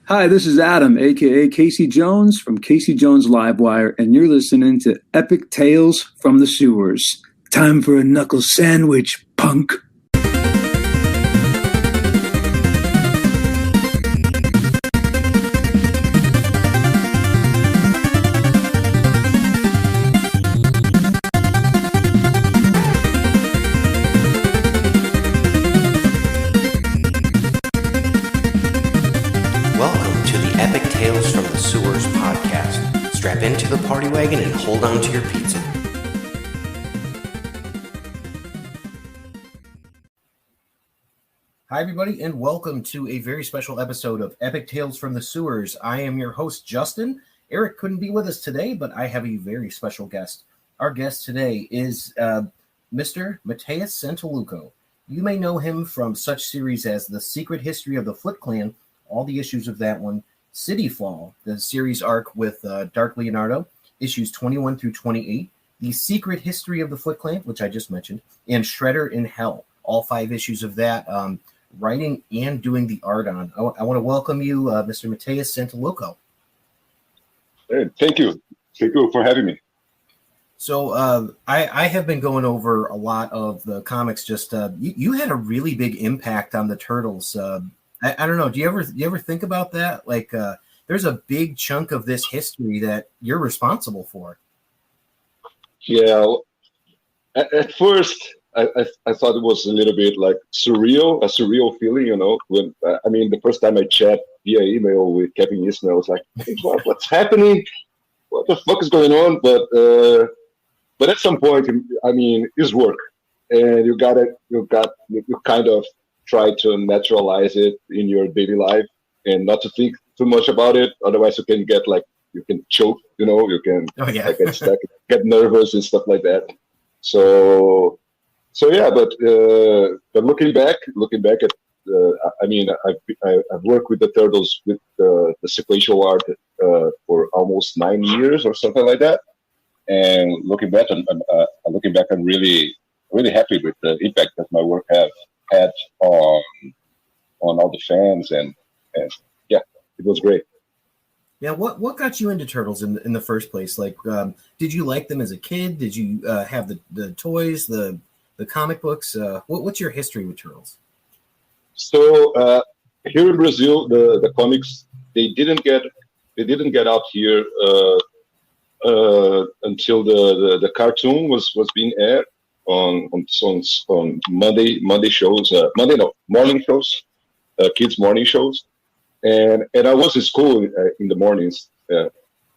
Hi, this is Adam, aka Casey Jones from Casey Jones Livewire, and you're listening to Epic Tales from the Sewers. Time for a knuckle sandwich, punk. Welcome to the Epic Tales from the Sewers podcast. Strap into the party wagon and hold on to your pizza. Hi, everybody, and welcome to a very special episode of Epic Tales from the Sewers. I am your host, Justin. Eric couldn't be with us today, but I have a very special guest. Our guest today is Mr. Mateus Santolouco. You may know him from such series as The Secret History of the Foot Clan, all the issues of that one, City Fall, the series arc with Dark Leonardo, issues 21 through 28, The Secret History of the Foot Clan, which I just mentioned, and Shredder in Hell, all 5 issues of that, writing and doing the art on. I want to welcome you, Mr. Mateus Santolouco. Hey, thank you. Thank you for having me. So I have been going over a lot of the comics. Just you had a really big impact on the Turtles. I don't know. Do you ever think about that? Like, there's a big chunk of this history that you're responsible for. Yeah. At first, I thought it was a little bit like a surreal feeling, you know. When the first time I chat via email with Kevin Eastman, I was like, hey, what's happening? What the fuck is going on? But at some point, it's work, and you kind of try to naturalize it in your daily life and not to think too much about it. Otherwise, you can choke, you know, you can get stuck, get nervous and stuff like that. So yeah, but looking back at, I've worked with the Turtles with the sequential art for almost 9 years or something like that. And looking back, I'm really, really happy with the impact that my work have had on all the fans, and yeah, it was great. Yeah, what got you into Turtles in the first place? Like, did you like them as a kid? Did you have the toys, the comic books? What's your history with Turtles? So here in Brazil, the comics they didn't get out here until the cartoon was being aired on Monday shows, morning shows, kids morning shows, and I was in school in the mornings,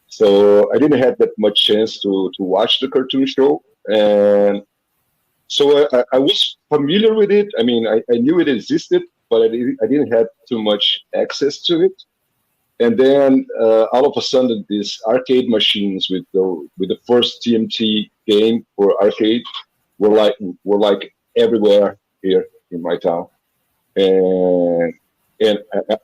so I didn't have that much chance to watch the cartoon show, and so I was familiar with it. I mean, I knew it existed, but I didn't have too much access to it. And then all of a sudden, these arcade machines with the first TMT game for arcade were like everywhere here in my town, and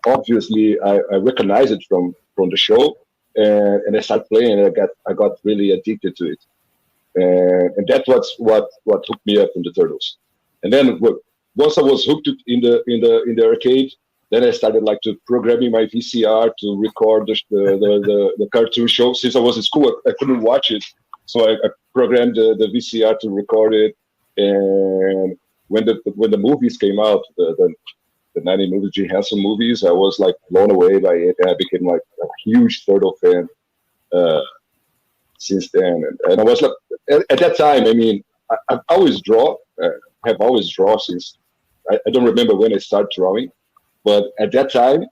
obviously I recognized it from the show, and I started playing, and I got really addicted to it, and that's what hooked me up in the Turtles. And then once I was hooked in the arcade, then I started to programming my VCR to record the cartoon show. Since I was in school, I couldn't watch it, so I programmed the VCR to record it. And when the movies came out, the 90 movies, Jim Henson movies, I was blown away by it, and I became a huge Turtle fan since then. And I was at that time. I mean, I've always draw. Have always drawn since I don't remember when I started drawing. But at that time,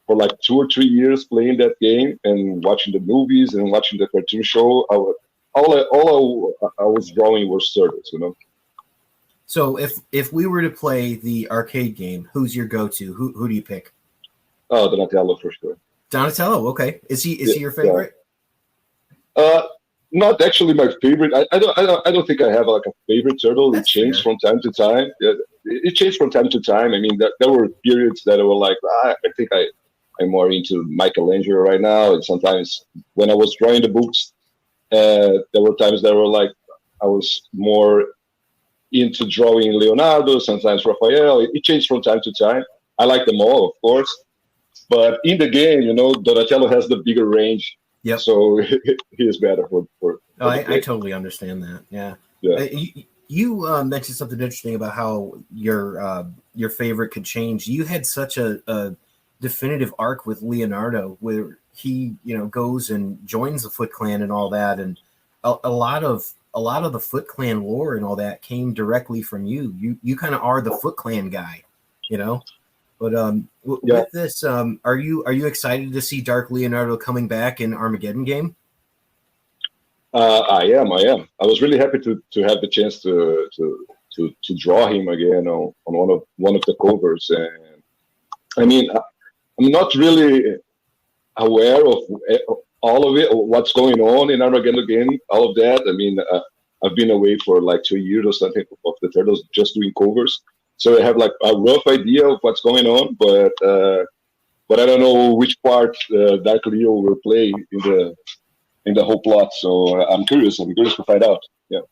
for 2 or 3 years playing that game and watching the movies and watching the cartoon show, all I was drawing was Turtles, you know. So if we were to play the arcade game, who's your go-to? Who do you pick? Oh, Donatello for sure. Donatello, okay. Is he your favorite? Not actually my favorite. I don't think I have a favorite turtle. That's it changed fair. from time to time. It changed from time to time. I mean, there were periods that I were I think I'm more into Michelangelo right now. And sometimes when I was drawing the books, there were times that were I was more into drawing Leonardo, sometimes Raphael. It changed from time to time. I like them all, of course. But in the game, Donatello has the bigger range. Yep. So he is better for I totally understand that. Yeah. You mentioned something interesting about how your favorite could change. You had such a definitive arc with Leonardo where he, goes and joins the Foot Clan and all that, and a lot of the Foot Clan lore and all that came directly from you. You kind of are the Foot Clan guy, But with this, are you excited to see Dark Leonardo coming back in Armageddon game? I am. I was really happy to have the chance to draw him again on one of the covers, and I mean, I'm not really aware of all of it, what's going on in Armageddon game, all of that. I mean, I've been away for like 2 years or something of the Turtles, just doing covers, so I have like a rough idea of what's going on, but I don't know which part Dark Leo will play in the whole plot. So I'm curious to find out.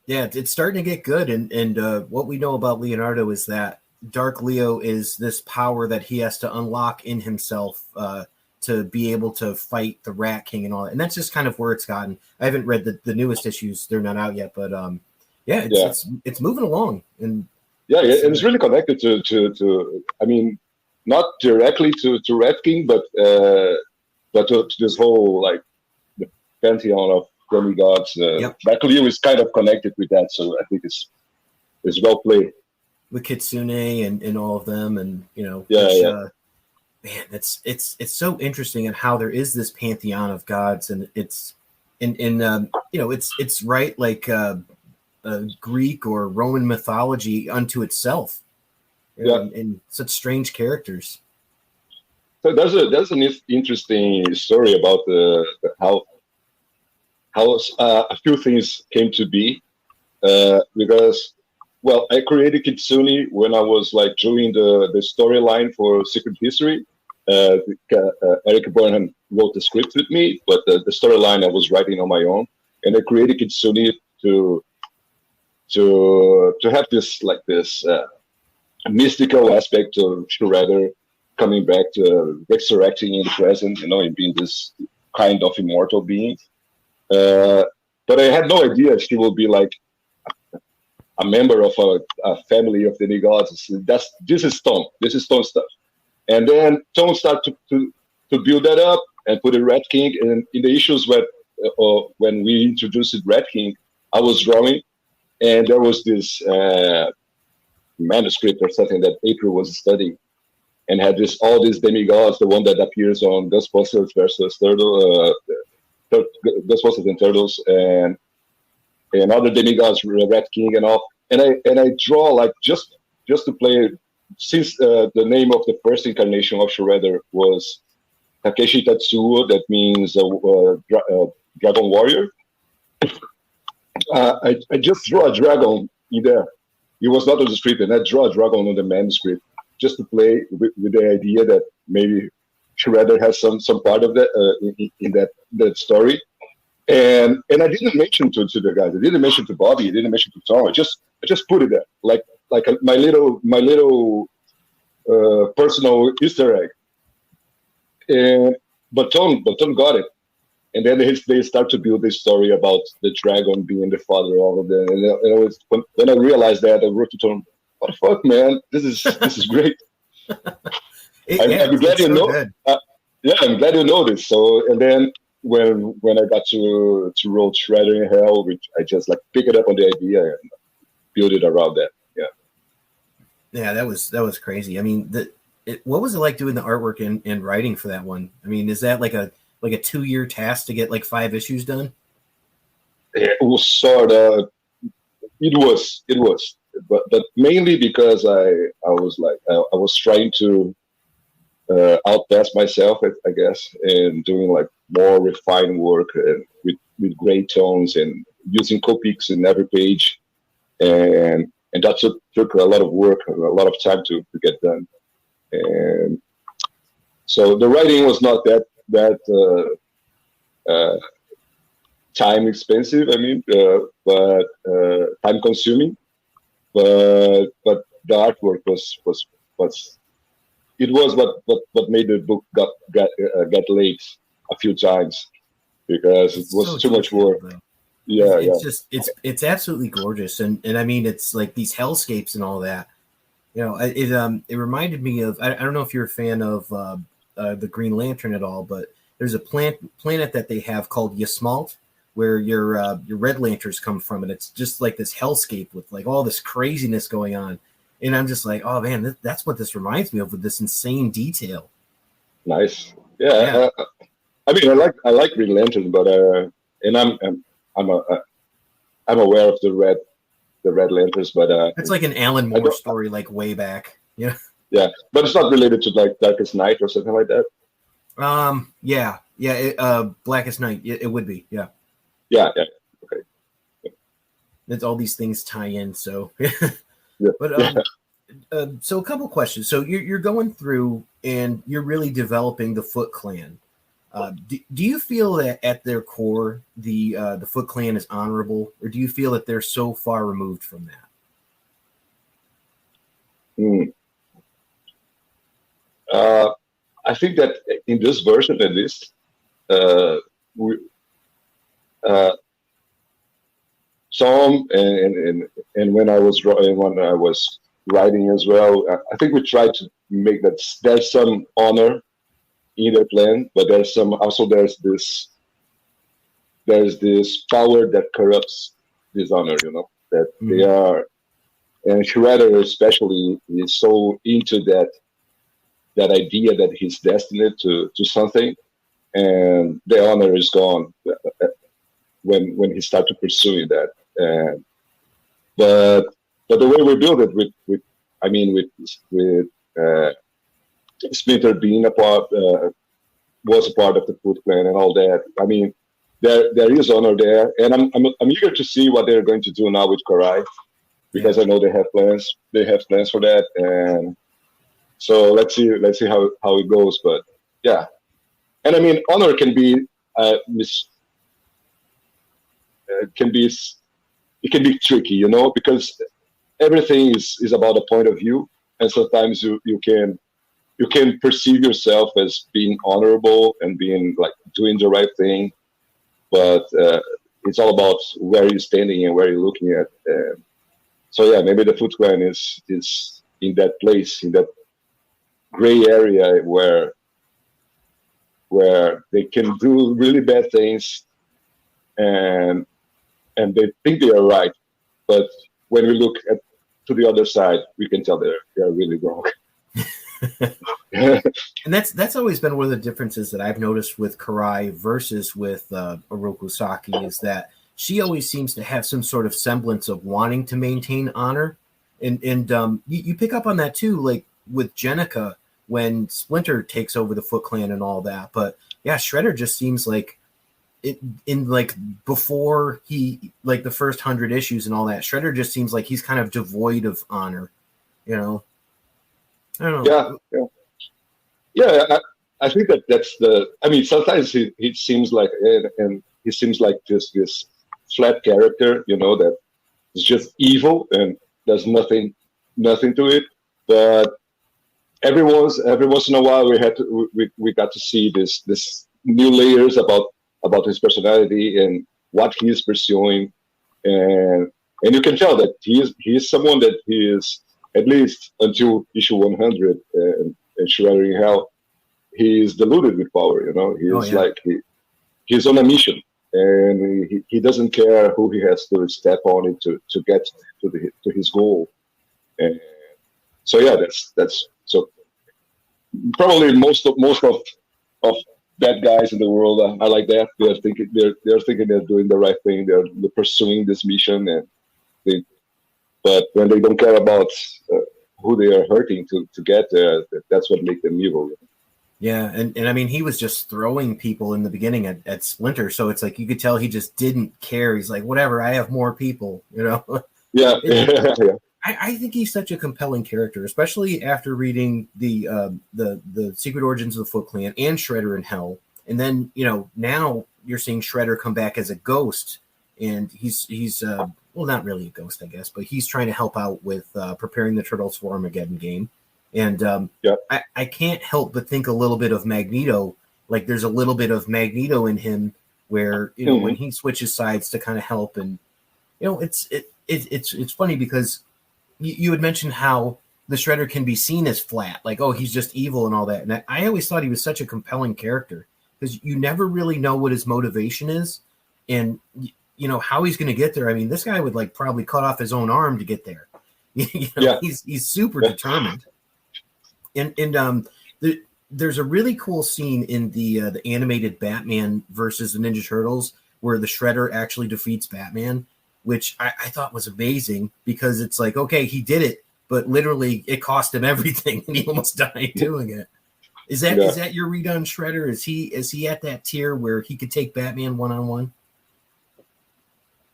Yeah, it's starting to get good, and what we know about Leonardo is that Dark Leo is this power that he has to unlock in himself to be able to fight the Rat King and all that. And that's just kind of where it's gotten. I haven't read the newest issues; they're not out yet, but it's moving along. And and it's really connected to I mean, not directly to Rat King, but to this whole like the pantheon of demigods. Dark Leo is kind of connected with that, so I think it's well played. With Kitsune and all of them, and man, it's so interesting and how there is this pantheon of gods, and it's it's right like Greek or Roman mythology unto itself, and such strange characters. So there's an interesting story about how a few things came to be, because. Well, I created Kitsune when I was like doing the storyline for Secret History. Eric Burnham wrote the script with me, but the storyline I was writing on my own, and I created Kitsune to have this mystical aspect of Shredder coming back to resurrecting in the present, and being this kind of immortal being. But I had no idea she would be like a member of a family of demigods. This is Tom. This is Tom stuff. And then Tom started to build that up and put a Rat King. And in the issues when we introduced Rat King, I was drawing, and there was this manuscript or something that April was studying, and had all these demigods. The one that appears on Ghostbusters versus Ghostbusters and Turtles, and other demigods, Rat King and all, and I draw like just to play, since the name of the first incarnation of Shredder was Takeshi Tatsuo, that means Dragon Warrior. I just draw a dragon in there. It was not on the script, and I draw a dragon on the manuscript just to play with the idea that maybe Shredder has some part of that in that story. And I didn't mention to the guys. I didn't mention to Bobby. I didn't mention to Tom. I just put it there, like my little personal Easter egg. But Tom got it, and then they start to build this story about the dragon being the father of all of them. And when I realized that, I wrote to Tom, "What the fuck, man? This is great." I'm glad you know. I'm glad you know this. So, and then when I got to roll Shredder in Hell, which I just like pick it up on the idea and build it around that. Yeah, that was crazy. I mean, what was it like doing the artwork and writing for that one? I mean, is that like a 2-year task to get like 5 issues done? It was sort of. It was, but mainly because I was trying to outpass myself, I guess, and doing like more refined work and with gray tones and using Copics in every page, and that took a lot of work and a lot of time to get done. And so the writing was not that time expensive. I mean, but time consuming. But the artwork was it was what made the book get late a few times because it was too much work. Yeah, it's just it's absolutely gorgeous, and I mean it's like these hellscapes and all that. You know, it reminded me of I don't know if you're a fan of the Green Lantern at all, but there's a planet that they have called Yasmalt, where your Red Lanterns come from, and it's just like this hellscape with like all this craziness going on. And I'm just like, oh man, that's what this reminds me of with this insane detail. Nice, yeah. I mean, I like Green Lantern, but and I'm aware of the Red Lanterns, but it's like an Alan Moore story, like way back. Yeah. Yeah, but it's not related to like Darkest Night or something like that. Blackest Night. It would be. Yeah. Yeah. Okay. It's all these things tie in. So, yeah. But so a couple questions. So you're going through and you're really developing the Foot Clan. Do you feel that at their core the Foot Clan is honorable, or do you feel that they're so far removed from that? I think that in this version, at least, some and when I was writing as well, I think we tried to make that there's some honor in their plan, but there's this power that corrupts this honor. You know that they are, and Shredder especially is so into that idea that he's destined to something, and the honor is gone when he started pursuing that. But the way we build it with Splinter being was a part of the Foot Clan and all that. I mean, there is honor there, and I'm eager to see what they're going to do now with Karai, because I know they have plans. They have plans for that, and so let's see how it goes. But yeah, and I mean, honor can be tricky, you know, because everything is about a point of view, and sometimes you can perceive yourself as being honorable and being like doing the right thing, but it's all about where you're standing and where you're looking at. So yeah, maybe the Foot Clan is in that place, in that gray area where they can do really bad things and they think they are right, but when we look to the other side, we can tell they're really wrong. And that's always been one of the differences that I've noticed with Karai versus with Oroku Saki, is that she always seems to have some sort of semblance of wanting to maintain honor, and you pick up on that too, like with Jenica when Splinter takes over the Foot Clan and all that. But yeah, Shredder just seems like before he, like the first 100 issues and all that, Shredder just seems like he's kind of devoid of honor, you know. I don't know. Yeah. I think that's the. I mean, sometimes he seems like, and he seems like just this flat character, you know, that is just evil and there's nothing to it. But every once in a while, we got to see this new layers about his personality and what he is pursuing, and you can tell that he is someone that he is, at least until issue 100 and Shredder in Hell, he is deluded with power. You know, he's on a mission, and he doesn't care who he has to step on it to get to his goal. And so yeah, that's so probably most of bad guys in the world are like that. They're thinking they're doing the right thing. They're pursuing this mission, but when they don't care about who they are hurting to get there, that's what makes them evil. Yeah, and I mean, he was just throwing people in the beginning at Splinter, so it's like you could tell he just didn't care. He's like, whatever, I have more people, you know. Yeah. I think he's such a compelling character, especially after reading the Secret Origins of the Foot Clan and Shredder in Hell, and then now you're seeing Shredder come back as a ghost, and he's well, not really a ghost, I guess, but he's trying to help out with preparing the Turtles for Armageddon game. And I can't help but think a little bit of Magneto. Like there's a little bit of Magneto in him where, you know, when he switches sides to kind of help. And, you know, it's funny because you had mentioned how the Shredder can be seen as flat, like, oh, he's just evil and all that. And I always thought he was such a compelling character because you never really know what his motivation is and, you know, how he's going to get there. I mean, this guy would like probably cut off his own arm to get there. You know, he's super determined. And there's a really cool scene in the animated Batman versus the Ninja Turtles where the Shredder actually defeats Batman, which I thought was amazing because it's like, okay, he did it, but literally it cost him everything and he almost died doing it. Is that your read on Shredder? Is he at that tier where he could take Batman one-on-one?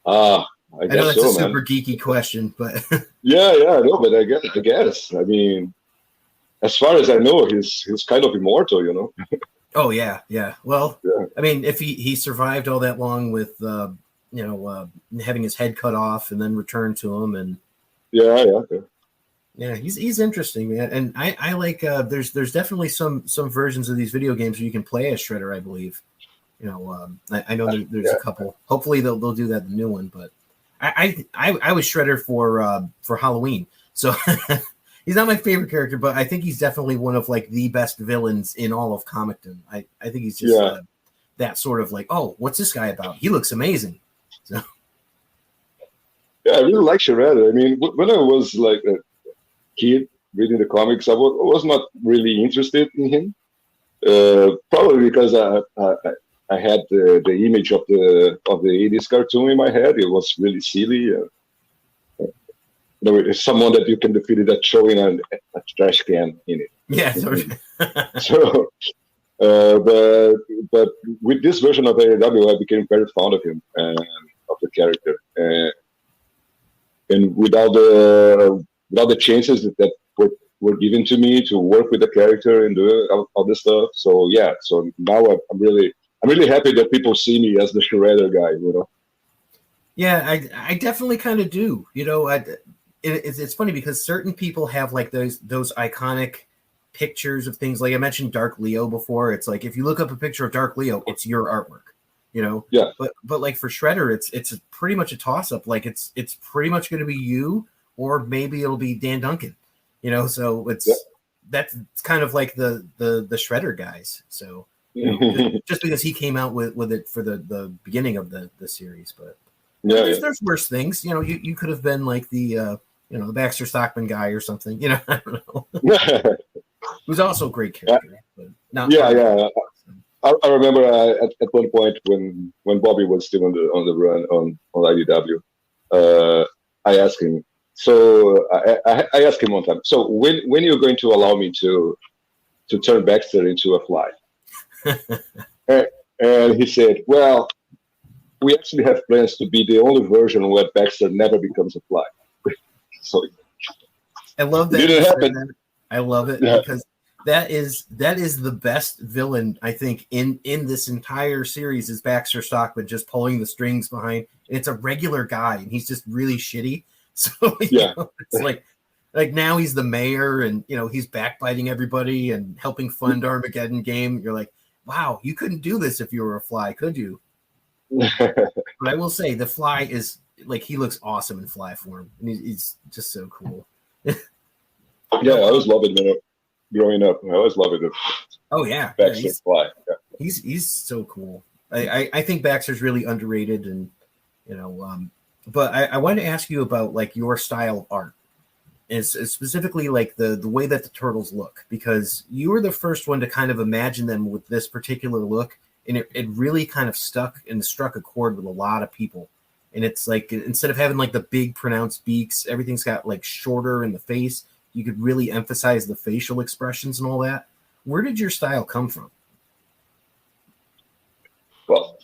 I know that's a super geeky question, but no, but I guess. I mean, as far as I know, he's kind of immortal, you know. Oh yeah. Well, I mean, if he survived all that long with having his head cut off and then returned to him, and he's interesting, man. And I like there's definitely some versions of these video games where you can play as Shredder, I believe. You know, I know there's a couple. Hopefully they'll do that in the new one, but I was Shredder for Halloween, so. He's not my favorite character, but I think he's definitely one of like the best villains in all of comicdom. I think he's just that sort of like, oh, what's this guy about? He looks amazing. So. Yeah, I really like Shredder. I mean, when I was like a kid reading the comics, I was not really interested in him. Probably because I had the image of the 80s cartoon in my head. It was really silly. You know, it's someone that you can defeat that showing a trash can in it. Yeah. So, but with this version of IDW, I became very fond of him and of the character, and without the chances that were given to me to work with the character and do all this stuff. So yeah, so now I'm really happy that people see me as the Shredder guy. You know. Yeah, I definitely kind of do. You know, it's funny because certain people have like those iconic pictures of things. Like I mentioned Dark Leo before. It's like if you look up a picture of Dark Leo, it's your artwork, you know? Yeah. But like for Shredder, it's pretty much a toss-up. Like it's pretty much going to be you, or maybe it'll be Dan Duncan, you know? So that's kind of like the Shredder guys. So you know, just because he came out with it for the beginning of the series, but there's worse things. You know, you could have been like the the Baxter Stockman guy or something. You know, I don't know. Who's also a great character. But I remember at one point when Bobby was still on the run on IDW, I asked him. So I asked him one time. So when you're going to allow me to turn Baxter into a fly? and he said, well, we actually have plans to be the only version where Baxter never becomes a fly. So I love that. It didn't happen. I love it because that is the best villain I think in this entire series is Baxter Stockman just pulling the strings behind. And it's a regular guy and he's just really shitty. So it's like now he's the mayor and he's backbiting everybody and helping fund Armageddon game. You're like, wow, you couldn't do this if you were a fly, could you? But I will say the Fly is like he looks awesome in fly form, and he's just so cool. I always loved it, man. Growing up, I always loved it. Oh yeah, Baxter Fly. Yeah. He's so cool. I think Baxter's really underrated, and but I wanted to ask you about like your style of art, is specifically like the way that the turtles look, because you were the first one to kind of imagine them with this particular look. And it really kind of struck a chord with a lot of people. And it's like, instead of having like the big pronounced beaks, everything's got like shorter in the face. You could really emphasize the facial expressions and all that. Where did your style come from? Well,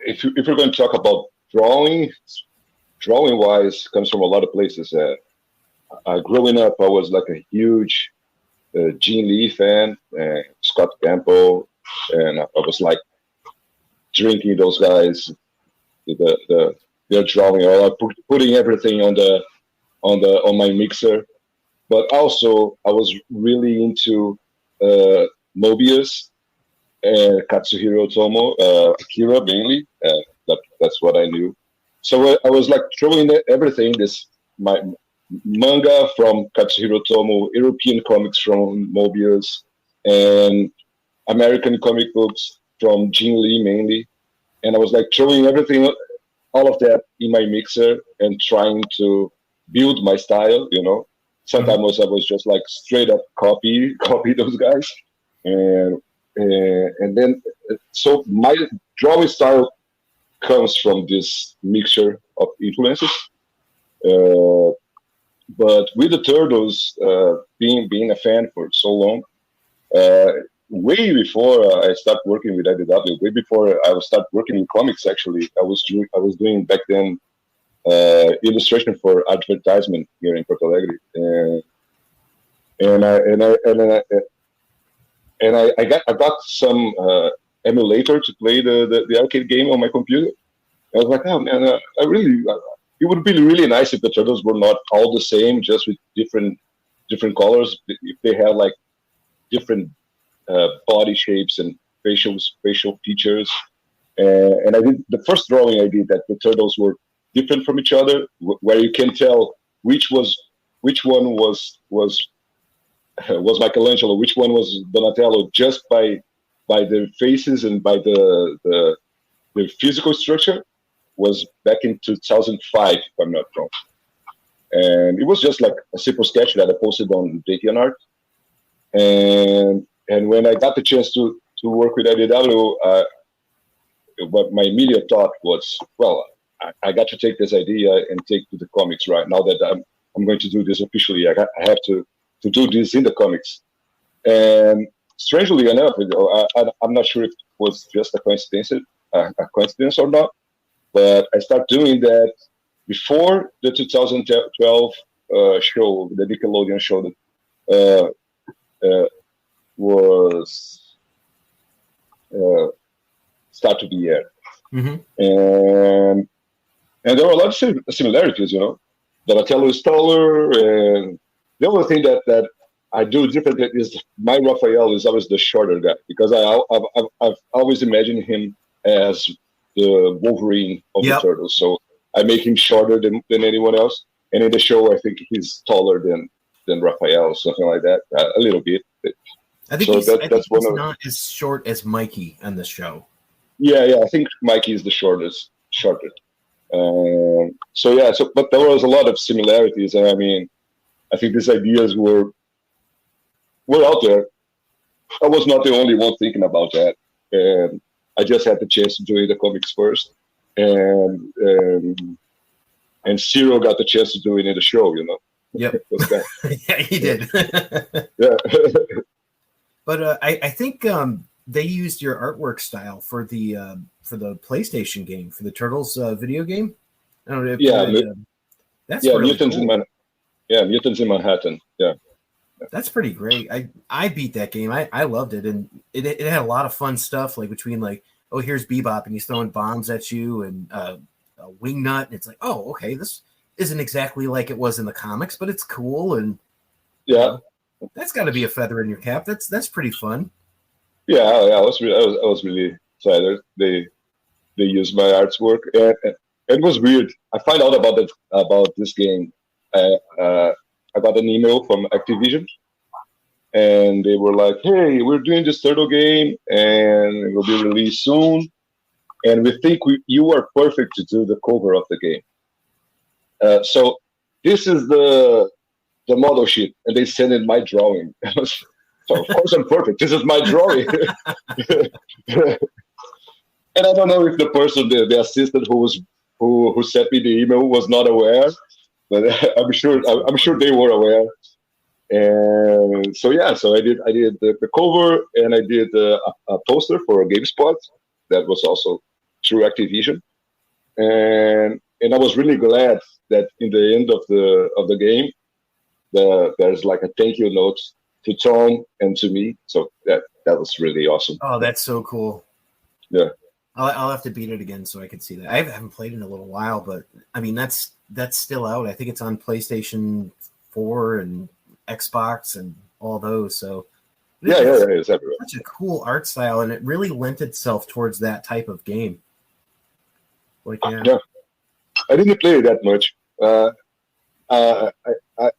if you're going to talk about drawing wise, comes from a lot of places. Growing up, I was like a huge Gene Lee fan, Scott Campbell. And I was like drinking those guys, their drawing, or putting everything on my mixer. but also I was really into Mobius and Katsuhiro Otomo, Akira mainly. That's what I knew. So I was like throwing everything, this my manga from Katsuhiro Otomo, European comics from Mobius, and American comic books from Jin Lee mainly. And I was like throwing everything, all of that in my mixer and trying to build my style, Sometimes I was just like straight up copy those guys. And then, so my drawing style comes from this mixture of influences. But with the Turtles, being a fan for so long, way before I started working with IDW, way before I start working in comics, actually, I was doing back then illustration for advertisement here in Porto Alegre, and I got some emulator to play the arcade game on my computer. I was like, oh man, it would be really nice if the Turtles were not all the same, just with different colors. If they had like different body shapes and facial features. And I did the first drawing I did that the Turtles were different from each other, where you can tell which one was Michelangelo, which one was Donatello, just by their faces and by the physical structure. Was back in 2005, if I'm not wrong. And it was just like a simple sketch that I posted on DeviantArt. And when I got the chance to work with IDW, what my immediate thought was, well, I got to take this idea and take to the comics right now that I'm going to do this officially. I have to do this in the comics. And strangely enough, I'm not sure if it was just a coincidence or not, but I started doing that before the 2012 show, the Nickelodeon show that was start to be aired. And there were a lot of similarities, Donatello is taller, and the only thing that I do differently is my Raphael is always the shorter guy, because I've always imagined him as the Wolverine of the Turtles. So I make him shorter than anyone else. And in the show, I think he's taller than Raphael, something like that, a little bit. I think he's not as short as Mikey on the show. Yeah, I think Mikey is the shortest. But there was a lot of similarities, and I mean, I think these ideas were out there. I was not the only one thinking about that, and I just had the chance to do the comics first, and Ciro got the chance to do it in the show, Yep. Yeah, he did. Yeah. But I think they used your artwork style for the PlayStation game, for the Turtles video game. I don't know if that's really Mutants cool. Mutants in Manhattan. Yeah. That's pretty great. I beat that game. I loved it, and it had a lot of fun stuff, like between like, oh, here's Bebop and he's throwing bombs at you, and a Wingnut, and it's like, oh, okay, this isn't exactly like it was in the comics, but it's cool, and that's got to be a feather in your cap. That's pretty fun. Yeah, I was really excited. They used my artwork, and it was weird. I found out about this game. I got an email from Activision, and they were like, "Hey, we're doing this turtle game, and it will be released soon, and we think you are perfect to do the cover of the game. So this is the model sheet," and they sent in my drawing. So of course I'm perfect. This is my drawing. And I don't know if the person, the assistant who sent me the email was not aware, but I'm sure they were aware. And so I did the cover, and I did a poster for GameSpot that was also through Activision, and I was really glad that in the end of the game, there's like a thank you note to Tom and to me. So that was really awesome. Oh, that's so cool. Yeah. I'll have to beat it again so I can see that. I haven't played in a little while, but I mean that's still out. I think it's on PlayStation 4 and Xbox and all those. So it's everywhere. Such a cool art style, and it really lent itself towards that type of game. Like, yeah. I didn't play it that much. I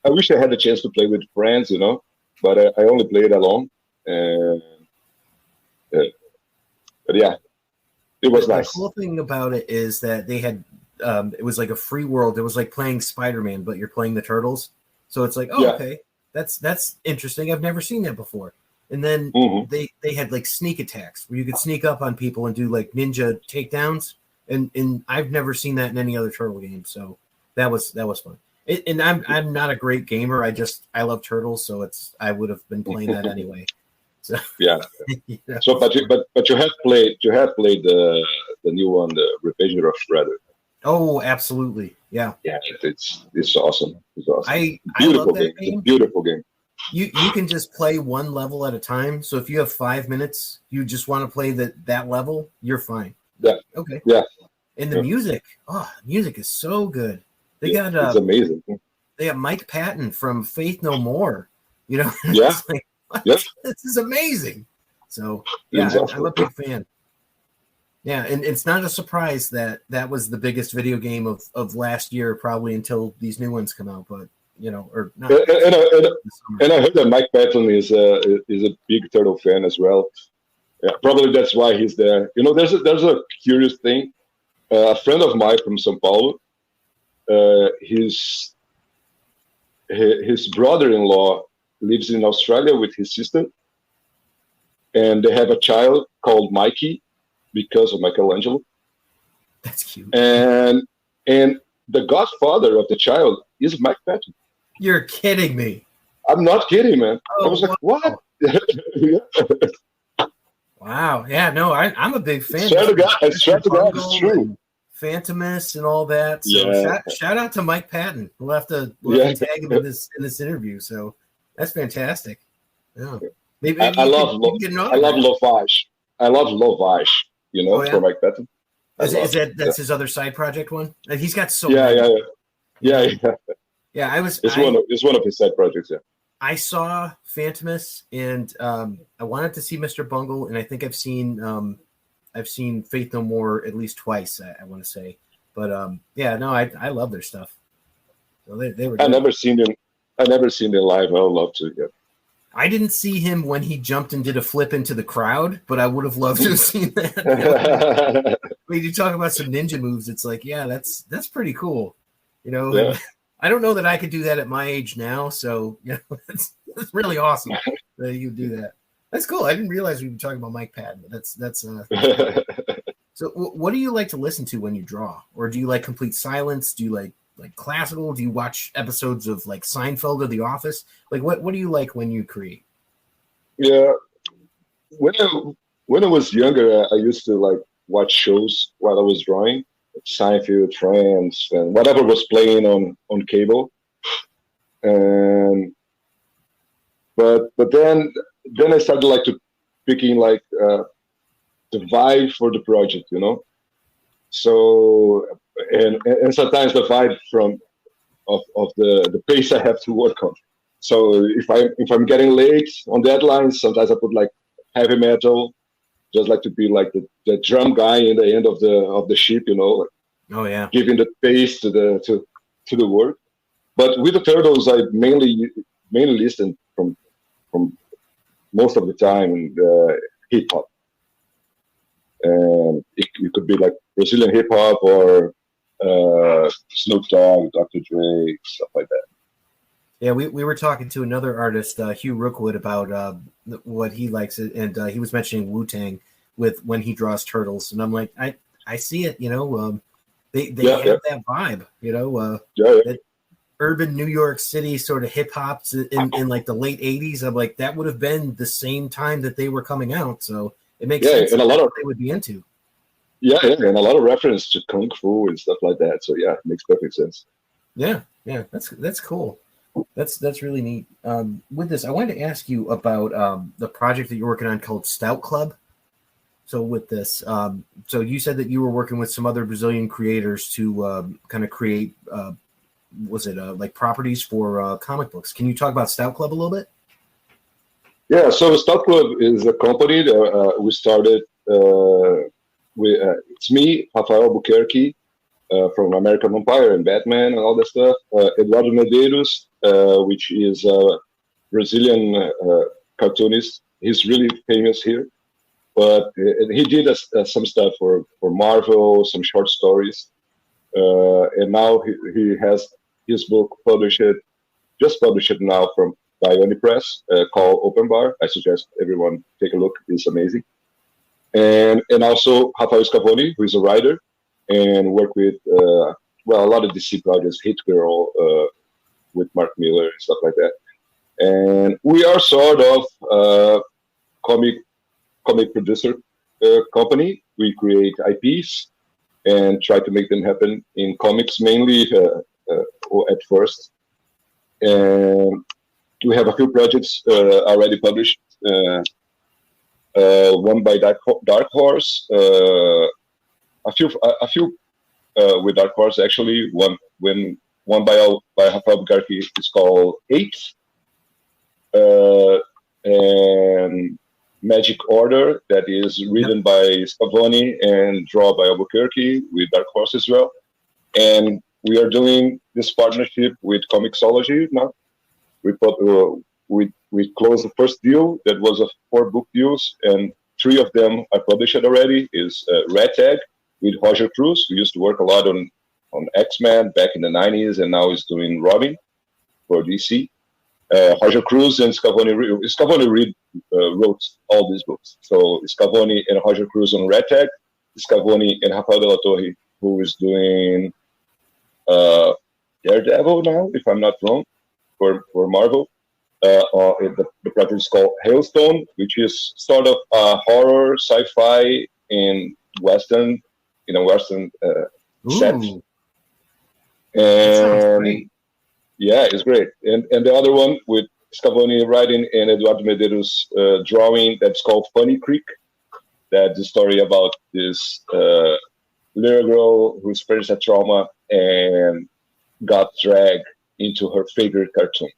wish I had the chance to play with friends, but I only played alone. And but yeah, it was nice. The cool thing about it is that they had it was like a free world. It was like playing Spider-Man, but you're playing the turtles. So it's like, okay, that's interesting. I've never seen that before. And then they had like sneak attacks where you could sneak up on people and do like ninja takedowns. And I've never seen that in any other turtle game. So that was fun. And I'm not a great gamer. I love turtles, so I would have been playing that anyway. So yeah. So but you have played the new one, the Revenge of Shredder. Oh, absolutely. Yeah. Yeah, it's awesome. It's awesome. I beautiful love that game. game. It's a beautiful game. You can just play one level at a time. So if you have 5 minutes, you just want to play that level, you're fine. Yeah. Okay. Yeah. And the music is so good. They got it's amazing. They got Mike Patton from Faith No More. Yeah. It's like, this is amazing. So yeah, I'm a big fan. Yeah, and it's not a surprise that was the biggest video game of last year, probably until these new ones come out. But or not. And I heard that Mike Patton is a big turtle fan as well. Yeah, probably that's why he's there. There's a curious thing. A friend of mine from São Paulo, his brother-in-law lives in Australia with his sister, and they have a child called Mikey because of Michelangelo. That's cute. And the godfather of the child is Mike Patton. You're kidding me. I'm not kidding, man. I was like, what? Wow. Yeah, no, I'm a big fan. I swear to God, it's true. Phantomus and all that. So shout out to Mike Patton. We'll have to tag him in this interview. So that's fantastic. Yeah. Maybe I love Lovage. I love Lovage, for Mike Patton. That's his other side project one? He's got so many. Yeah. Yeah, It's one of his side projects, yeah. I saw Phantomus, and I wanted to see Mr. Bungle, and I think I've seen Faith No More at least twice. I want to say, but I love their stuff. So they were. I've never seen him live. I would love to. Yeah. I didn't see him when he jumped and did a flip into the crowd, but I would have loved to have seen that. When you talk about some ninja moves, it's like, that's pretty cool. Yeah. I don't know that I could do that at my age now, so it's really awesome that you do that. That's cool. I didn't realize we were talking about Mike Patton. That's So what do you like to listen to when you draw? Or do you like complete silence? Do you like classical? Do you watch episodes of like Seinfeld or The Office? Like what do you like when you create? Yeah. When I was younger, I used to watch shows while I was drawing. Seinfeld, Friends, and whatever was playing on cable. And but then I started to picking the vibe for the project, So and sometimes the vibe of the pace I have to work on. So if I'm getting late on deadlines, sometimes I put heavy metal. Just to be the drum guy in the end of the ship, giving the pace to the work. But with the turtles, I mainly listen from most of the time hip hop, and it could be Brazilian hip hop or Snoop Dogg, Dr. Dre, stuff like that. Yeah, we were talking to another artist, Hugh Rookwood, about what he likes, and he was mentioning Wu-Tang with when he draws turtles, and I'm like, I see it, they have that vibe, that urban New York City sort of hip hops in the late '80s. I'm like, that would have been the same time that they were coming out, so it makes sense and a lot of they would be into. Yeah, and a lot of reference to kung fu and stuff like that. So yeah, it makes perfect sense. Yeah, that's cool. That's really neat. With this, I wanted to ask you about the project that you're working on called Stout Club. So with this, so you said that you were working with some other Brazilian creators to kind of create like properties for comic books. Can you talk about Stout Club a little bit? Yeah, so Stout Club is a company that we started it's me, Rafael Albuquerque, from American Vampire and Batman and all that stuff. Eduardo Medeiros, which is a Brazilian cartoonist. He's really famous here. But he did some stuff for Marvel, some short stories. And now he has his book just published now by Oni Press, called Open Bar. I suggest everyone take a look. It's amazing. And also Rafael Scavone, who is a writer and work with a lot of DC projects, Hit Girl, with Mark Miller and stuff like that. And we are sort of comic producer company. We create IPs and try to make them happen in comics mainly at first. And we have a few projects already published. One by Dark Horse, a few with Dark Horse actually. One by Rafael Albuquerque is called 8, and Magic Order, that is written by Scavone and drawn by Albuquerque with Dark Horse as well. And we are doing this partnership with Comixology now. We closed the first deal that was a 4-book deals, and 3 of them are published already. Is Red Tag with Roger Cruz, who used to work a lot on X-Men back in the 90s, and now is doing Robin for DC. Roger Cruz and Scavone wrote all these books. So Scavone and Roger Cruz on Red Tag, Scavone and Rafael de la Torre, who is doing Daredevil now, if I'm not wrong, for Marvel. The project is called Hailstone, which is sort of a horror sci-fi in a western set. And yeah, it's great. And the other one with Scavone writing and Eduardo Medeiros drawing, that's called Funny Creek. That's the story about this little girl who experienced a trauma and got dragged into her favorite cartoon.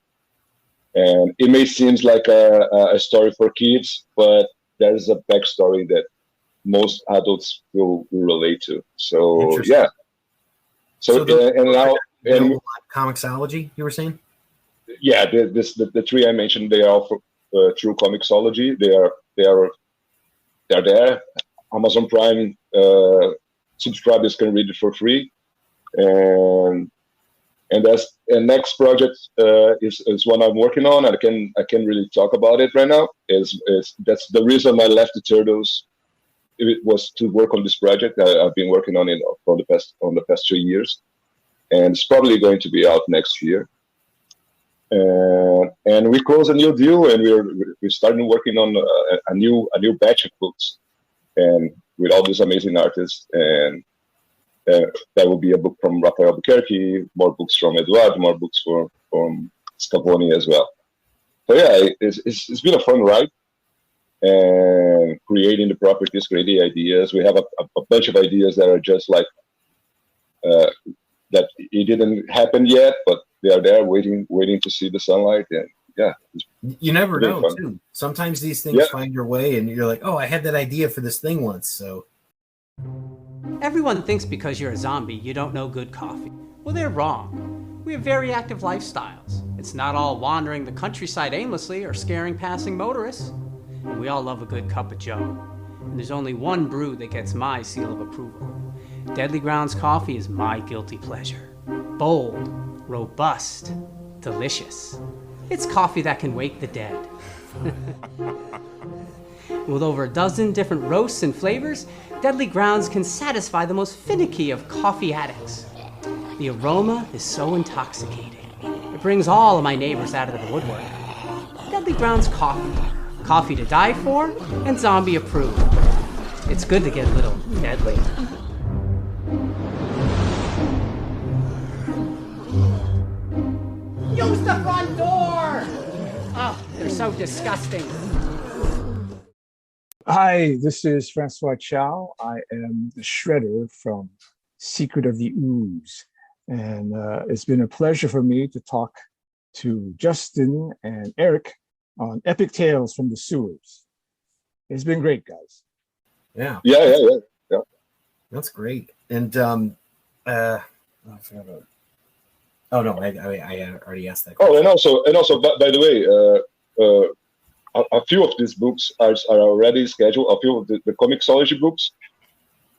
And it may seem like a story for kids, but there's a backstory that most adults will relate to. So yeah. So and Comixology, you were saying? Yeah, the 3 I mentioned, they are all through Comixology. They are there. Amazon Prime subscribers can read it for free, and next project is one I'm working on. I can't really talk about it right now. That's the reason I left the Turtles. It was to work on this project. I've been working on it for the past 2 years, and it's probably going to be out next year. And we closed a new deal, and we're starting working on a new batch of books, and with all these amazing artists. And that will be a book from Rafael Albuquerque, more books from Eduardo, more books from Scavone as well. So yeah, it's been a fun ride, and creating the properties, creating ideas. We have a bunch of ideas that are just like that it didn't happen yet, but they are there waiting to see the sunlight. And yeah, you never know too. Sometimes these things find your way, and you're like, oh, I had that idea for this thing once. So everyone thinks because you're a zombie, you don't know good coffee. Well, they're wrong. We have very active lifestyles. It's not all wandering the countryside aimlessly or scaring passing motorists. And we all love a good cup of joe. And there's only one brew that gets my seal of approval. Deadly Grounds coffee is my guilty pleasure. Bold, robust, delicious. It's coffee that can wake the dead. With over a dozen different roasts and flavors, Deadly Grounds can satisfy the most finicky of coffee addicts. The aroma is so intoxicating. It brings all of my neighbors out of the woodwork. Deadly Grounds coffee. Coffee to die for and zombie approved. It's good to get a little deadly. Use the front door! Oh, they're so disgusting. Hi, this is Francois Chow. I am the Shredder from Secret of the Ooze. And it's been a pleasure for me to talk to Justin and Eric on Epic Tales from the Sewers. It's been great, guys. Yeah. That's great. And I forgot about. Oh no, I already asked that question. And also, by the way, a few of these books are already scheduled. A few of the Comixology books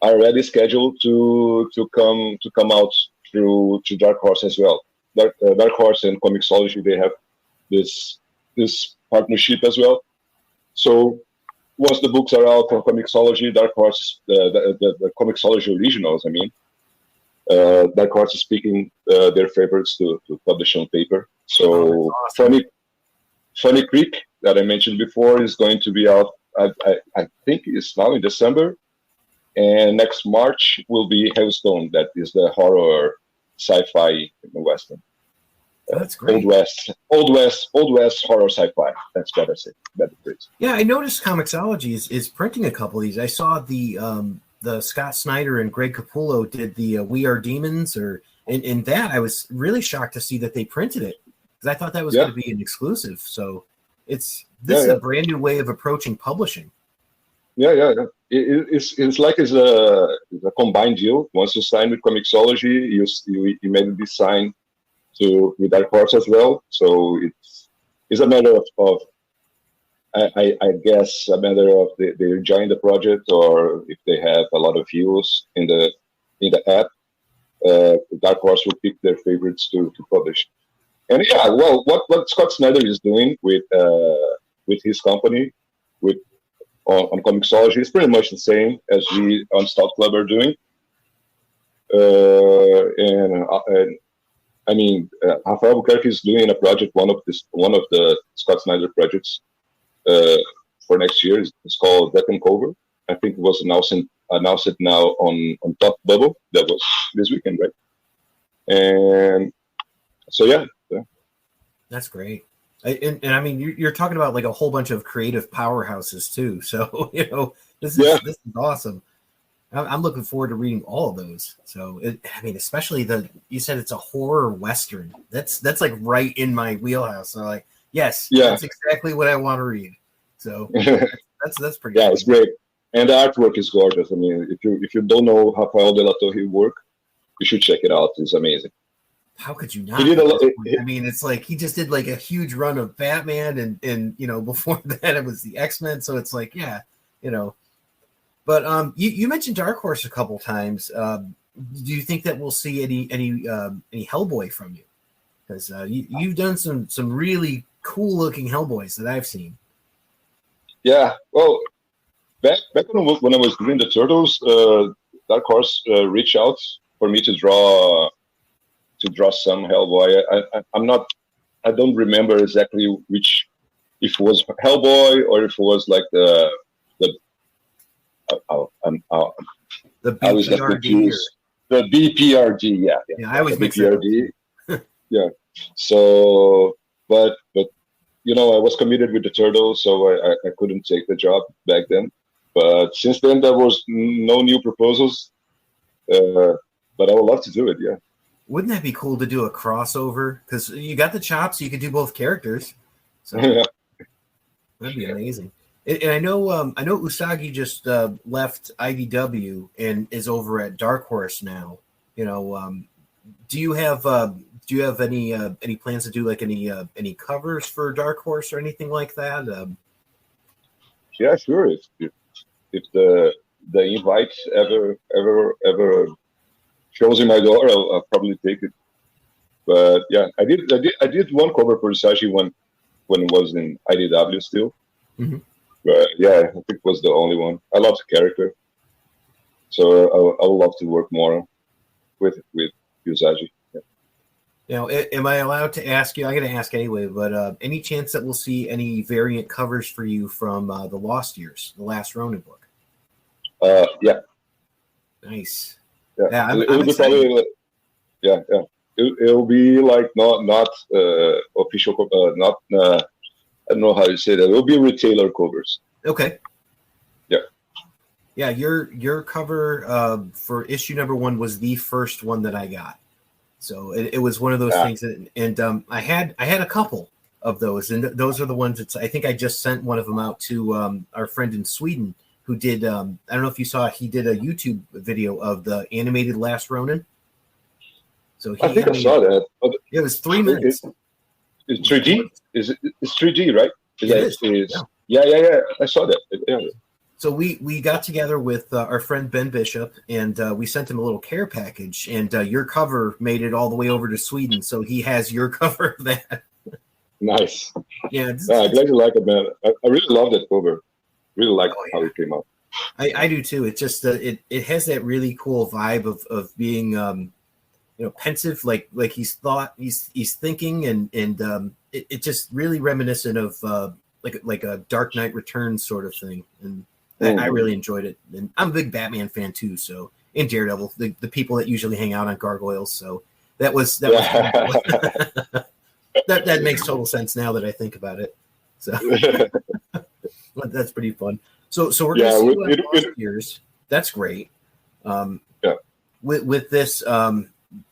are already scheduled to come out to Dark Horse as well. Dark Horse and Comixology, they have this partnership as well. So once the books are out from Comixology, Dark Horse, the Comixology originals, I mean, Dark Horse is picking their favorites to publish on paper. So awesome. Funny Creek that I mentioned before is going to be out. I think it's now in December, and next March will be Hailstone. That is the horror sci-fi in the Western. That's great. Old West horror sci-fi. That's better said. Better phrase. Yeah, I noticed Comixology is printing a couple of these. I saw the Scott Snyder and Greg Capullo did the We Are Demons, and that I was really shocked to see that they printed it, because I thought that was going to be an exclusive. So this is a brand new way of approaching publishing. Yeah. It's like it's a combined deal. Once you sign with Comixology, you immediately sign with Dark Horse as well. So it's a matter of I guess a matter of they enjoying the project, or if they have a lot of views in the app, Dark Horse will pick their favorites to publish. And what Scott Snyder is doing with his company on Comixology is pretty much the same as we on Stout Club are doing. And I mean, Rafael Albuquerque is doing a project, one of the Scott Snyder projects for next year. It's called Deck and Cover. I think it was announced now on Top Bubble. That was this weekend, right? And so yeah. That's great. And I mean, you're talking about like a whole bunch of creative powerhouses too. So this is awesome. I'm looking forward to reading all of those. So especially you said it's a horror Western. That's like right in my wheelhouse. So like, yes, that's exactly what I want to read. So that's pretty. Yeah, cool. It's great, and the artwork is gorgeous. I mean, if you don't know Rafael de la Torre work, you should check it out. It's amazing. How could you not? I mean, it's like he just did like a huge run of Batman, and before that it was the X-Men. So it's like, But you mentioned Dark Horse a couple times. Do you think that we'll see any Hellboy from you? Because you've done some really cool looking Hellboys that I've seen. Yeah, well, back when I was doing the Turtles, Dark Horse reached out for me to draw some Hellboy. I don't remember exactly which, if it was Hellboy or if it was like the BPRD. The BPRD, yeah. I always mix BPRD. Yeah. So, but I was committed with the Turtles, so I couldn't take the job back then. But since then, there was no new proposals. But I would love to do it. Yeah. Wouldn't that be cool to do a crossover? Because you got the chops, you could do both characters. So that'd be amazing. And I know Usagi just left IDW and is over at Dark Horse now. Do you have any plans to do like any covers for Dark Horse or anything like that? Yeah, sure. If the invite ever shows in my door, I'll probably take it. But yeah, I did one cover for Usagi when it was in IDW still. Mm-hmm. But yeah, I think it was the only one. I love the character, so I would love to work more with Usagi. Yeah. Now, am I allowed to ask you? I'm going to ask anyway, but any chance that we'll see any variant covers for you from the Lost Years, the last Ronin book? Yeah. Nice. Yeah, it'll be probably. Yeah. It'll be like not official, not. I don't know how you say that. It'll be retailer covers. Okay. Yeah. Yeah, your cover for issue number 1 was the first one that I got. So it was one of those things, and I had a couple of those, and those are the ones that I think I just sent one of them out to our friend in Sweden who did. I don't know if you saw, he did a YouTube video of the animated Last Ronin. So I think I saw that. It was 3 minutes. It's 3D. It's 3D, right? It is. Yeah. I saw that. Yeah. So we got together with our friend Ben Bishop, and we sent him a little care package, and your cover made it all the way over to Sweden, so he has your cover of that. Nice. Yeah. I'm glad you like it, man. I really love that cover. Really like how it came out. I do too. It just it has that really cool vibe of being pensive, like he's thinking, and it just really reminiscent of like a Dark Knight Returns sort of thing, and I really enjoyed it. And I'm a big Batman fan too, so in Daredevil, the people that usually hang out on Gargoyles, so that was that makes total sense now that I think about it. So that's pretty fun. So we're going to see years. That's great. With this,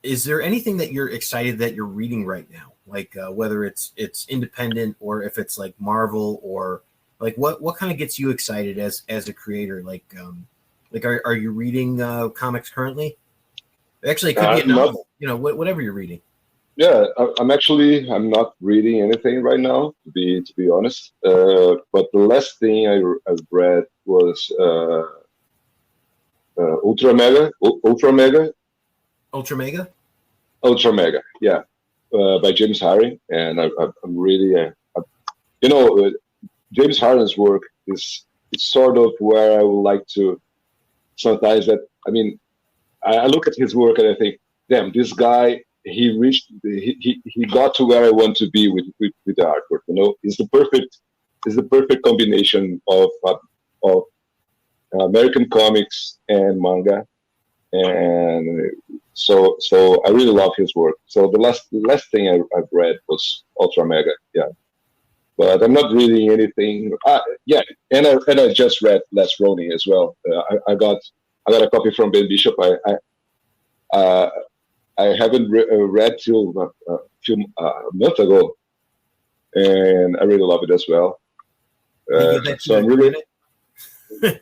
is there anything that you're excited that you're reading right now? Like whether it's independent or if it's like Marvel, or like what kind of gets you excited as a creator? Like are you reading comics currently? Actually, it could be a novel. Whatever you're reading. Yeah, I'm not reading anything right now, to be honest. But the last thing I read was Ultra Mega. Yeah, by James Harren, and I'm really, James Harren's work is sort of where I would like to. Sometimes I look at his work and I think, damn, this guy. He got to where I want to be with the artwork. It's the perfect combination of American comics and manga, and so I really love his work. So the last thing I've read was Ultra Mega, but I'm not reading anything. And I just read Last Ronin as well. I got a copy from Ben Bishop. I haven't read till a month ago, and I really love it as well. So I'm really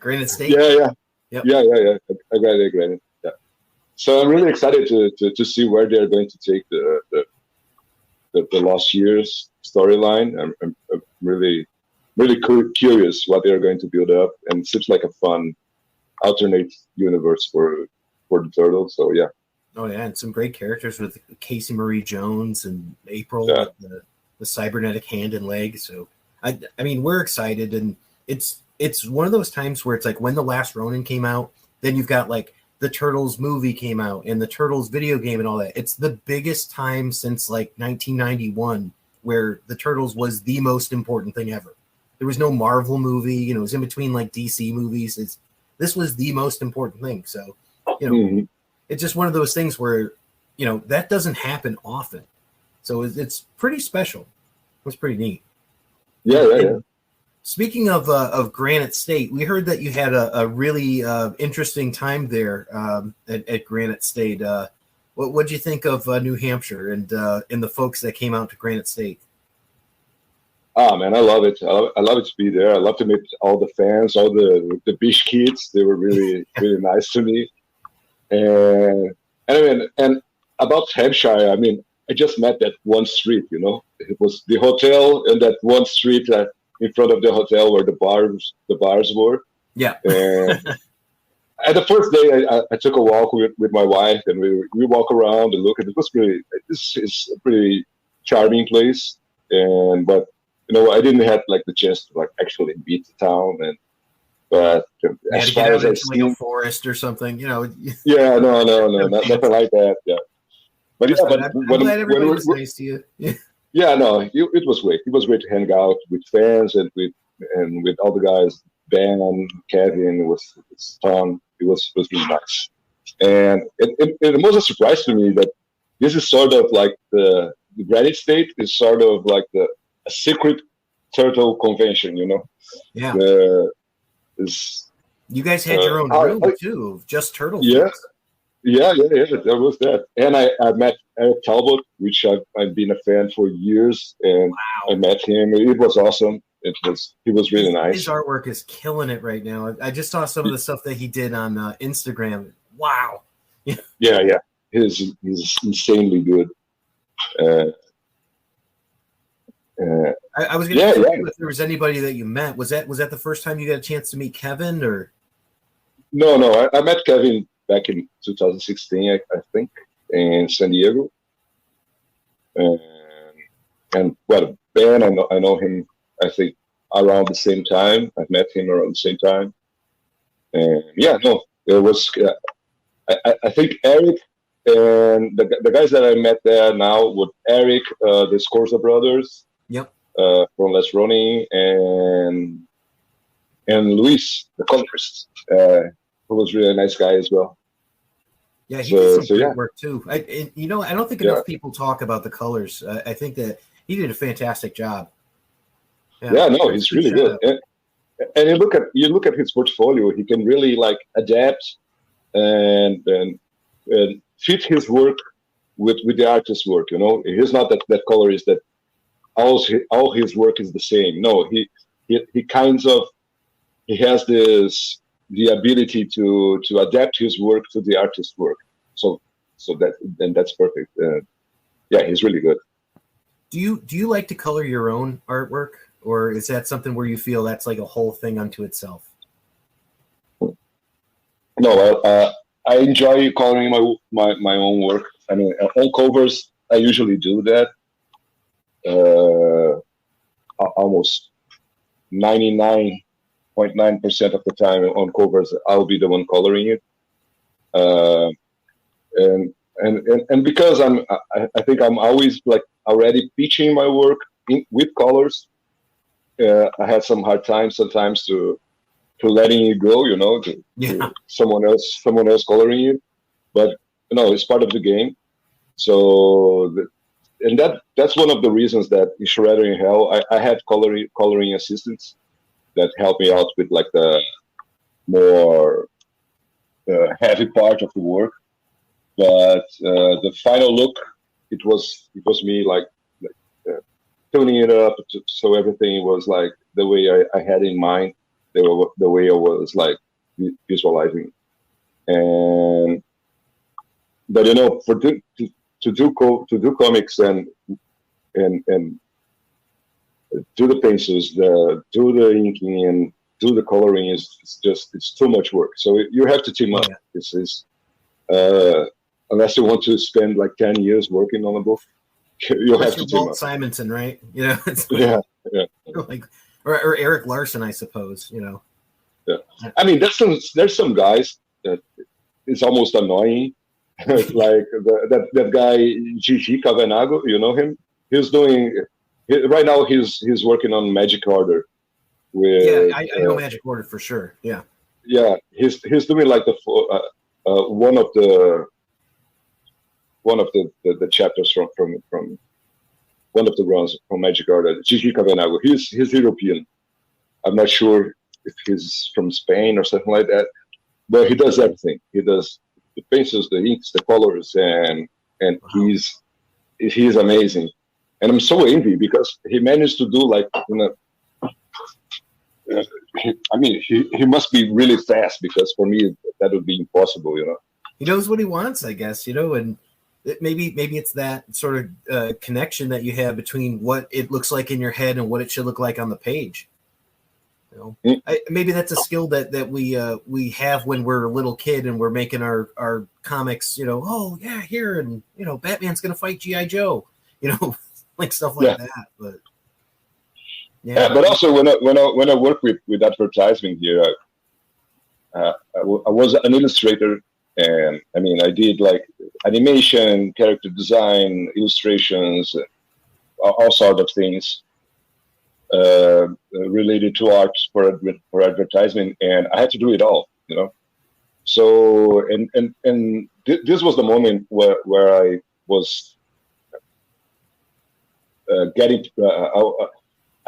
Granite State. Yeah. I got it, Granite. Yeah. So I'm really excited to see where they're going to take the Lost Years storyline. I'm really curious what they're going to build up, and it seems like a fun alternate universe for the Turtles. So yeah. Oh yeah, and some great characters with Casey Marie Jones and April, with the cybernetic hand and leg. So I mean, we're excited, and it's one of those times where it's like when the Last Ronin came out, then you've got like the Turtles movie came out and the Turtles video game and all that. It's the biggest time since like 1991 where the Turtles was the most important thing ever. There was no Marvel movie, it was in between like DC movies. This was the most important thing. So, It's just one of those things where, that doesn't happen often. So it's pretty special. It was pretty neat. Yeah. Speaking of Granite State, we heard that you had a really interesting time there at Granite State. What did you think of New Hampshire and the folks that came out to Granite State? Oh man, I love it. I love it to be there. I love to meet all the fans, all the Bish kids. They were really really nice to me. And about Hampshire, I just met that one street, It was the hotel and that one street in front of the hotel where the bars were. Yeah. And the first day, I took a walk with my wife, and we walk around and look, and this is a pretty charming place. But I didn't have like the chance to like actually meet the town, but as far as I see, like a forest or something, Yeah, no, nothing like that. Yeah, but I'm glad everybody was nice to you. Yeah, no, it was great. It was great to hang out with fans and with all the guys. Ben, Kevin, it was Tom. It was really nice, and it was a surprise to me that this is sort of like the Granite State is sort of like a secret turtle convention, Yeah. You guys had your own room too, just turtles. Yeah, There was that. And I met Eric Talbot, which I've been a fan for years, and I Wow. met him. It was awesome. He was really His nice. artwork is killing it right now. I just saw some of the stuff that he did on Instagram. Wow. Yeah. He's insanely good. Uh, I was going to ask you if there was anybody that you met. Was that the first time you got a chance to meet Kevin, or? No. I met Kevin back in 2016, I think, in San Diego. And well, Ben, I know him, I think, around the same time. I've met him around the same time. And it was, I think Eric and the guys that I met there now with Eric, the Scorza brothers. Yep. From Les Ronnie and Luis, the colorist, who was really a nice guy as well. Yeah, he did some great work too. I don't think enough people talk about the colors. I think that he did a fantastic job. Yeah, no, he's really good. And you look at his portfolio, he can really like adapt and fit his work with the artist's work. You know, he's not that colorist that all his work is the same. No, he has the ability to adapt his work to the artist's work. So that's perfect. He's really good. Do you like to color your own artwork, or is that something where you feel that's like a whole thing unto itself? No, I enjoy coloring my own work. I mean, on covers, I usually do that. Almost 99.9% of the time on covers, I'll be the one coloring it. And because I think I'm always like already pitching my work with colors. I had some hard time sometimes to letting it go, you know, to someone else coloring it, but it's part of the game. So that's one of the reasons that in Shredder in Hell I had coloring assistants that help me out with like the more heavy part of the work. But the final look, it was me like tuning it up so everything was like the way I had in mind, the way I was like visualizing. But to do comics and do the pencils, do the inking and do the coloring it's too much work. So you have to team up. This is unless you want to spend like 10 years working on a book, you'll have to team Walt up. Simonson, right? You know, it's like, like or Eric Larson, I suppose. You know. Yeah, I mean, there's some guys that it's almost annoying. Like that guy Gigi Cavenago, you know him? Right now he's working on Magic Order. I know Magic Order for sure. Yeah. Yeah, he's doing like one of the chapters from one of the runs from Magic Order. Gigi Cavenago. He's European. I'm not sure if he's from Spain or something like that, but he does everything. He does the pencils, the inks, the colors, and wow. He's amazing. And I'm so envy because he managed to do like, he must be really fast because for me that would be impossible, He knows what he wants, I guess, and maybe it's that sort of connection that you have between what it looks like in your head and what it should look like on the page. Maybe that's a skill that we have when we're a little kid and we're making our comics, here and Batman's gonna fight G.I. Joe, like stuff like that. But but also when I work with advertising here, I was an illustrator, and I mean I did like animation, character design, illustrations, all sorts of things. Related to art for advertising, and I had to do it all, So this was the moment where I was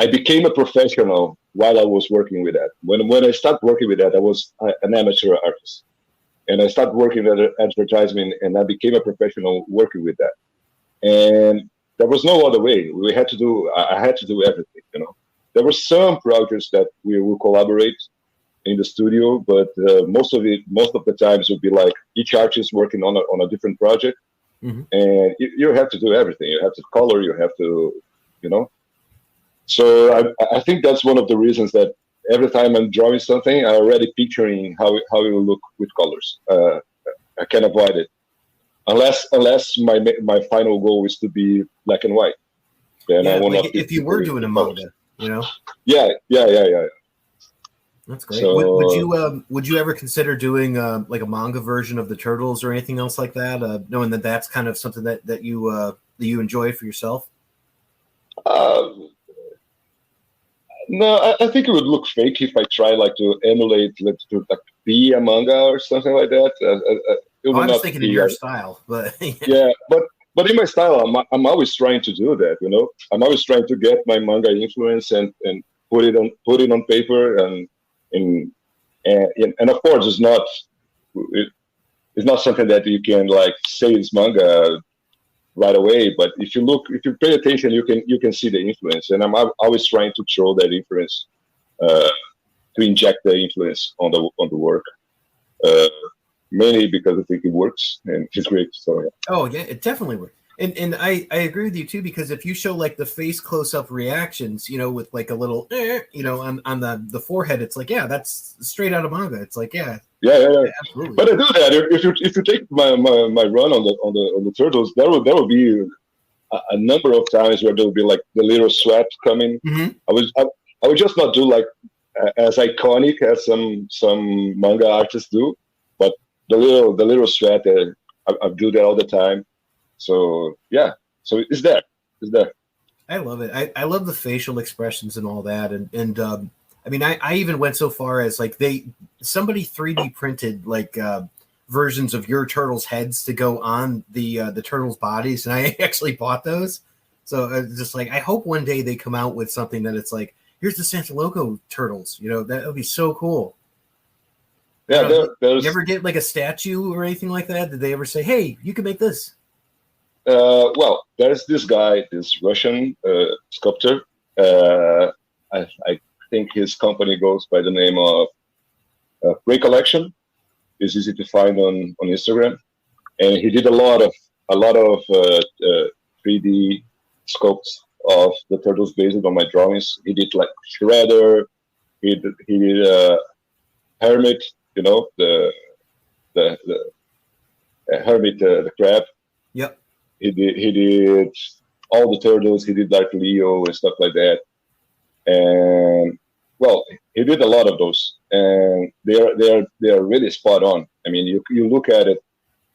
I became a professional while I was working with that. When I started working with that, I was an amateur artist, and I started working at advertisement, and I became a professional working with that. And there was no other way. I had to do everything. There were some projects that we will collaborate in the studio, but most of the times would be like each artist working on a different project, and you have to do everything. You have to color. You have to, So I think that's one of the reasons that every time I'm drawing something, I'm already picturing how it will look with colors. I can't avoid it, unless my final goal is to be black and white. Then I will not. If you were doing a manga, Yeah. That's great. So, would you ever consider doing like a manga version of the Turtles or anything else like that? Knowing that that's kind of something that you enjoy for yourself. No, I think it would look fake if I try to emulate to be a manga or something like that. I was thinking in your style, but yeah, but in my style, I'm always trying to do that. I'm always trying to get my manga influence and put it on paper and of course it's not something that you can say it's manga right away, but if you pay attention, you can see the influence, and I'm always trying to throw that influence, to inject the influence on the work, mainly because I think it works and it's great. So yeah. Oh yeah, it definitely works. And I agree with you too, because if you show the face close-up reactions, with a little on the forehead, it's that's straight out of manga. It's yeah, absolutely. But I do that. If you take my run on the Turtles, there will be a number of times where there will be the little sweat coming. I would just not do as iconic as some manga artists do, but the little sweat, I do that all the time. So yeah, so it's there. I love it. I love the facial expressions and all that, and I mean, I even went so far as somebody 3D printed versions of your turtles' heads to go on the turtles' bodies, and I actually bought those. So it's just I hope one day they come out with something that it's here's the Santolouco turtles. That would be so cool. Yeah, you ever get a statue or anything like that? Did they ever say, "Hey, you can make this"? Well, there's this guy, this Russian sculptor. I think his company goes by the name of Recollection. It's easy to find on Instagram, and he did a lot of 3D sculpts of the turtles based on my drawings. He did Shredder. He did Hermit. The Hermit, the crab. Yep. He did all the turtles. He did Leo and stuff like that. And well, he did a lot of those, and they are really spot on. I mean, you look at it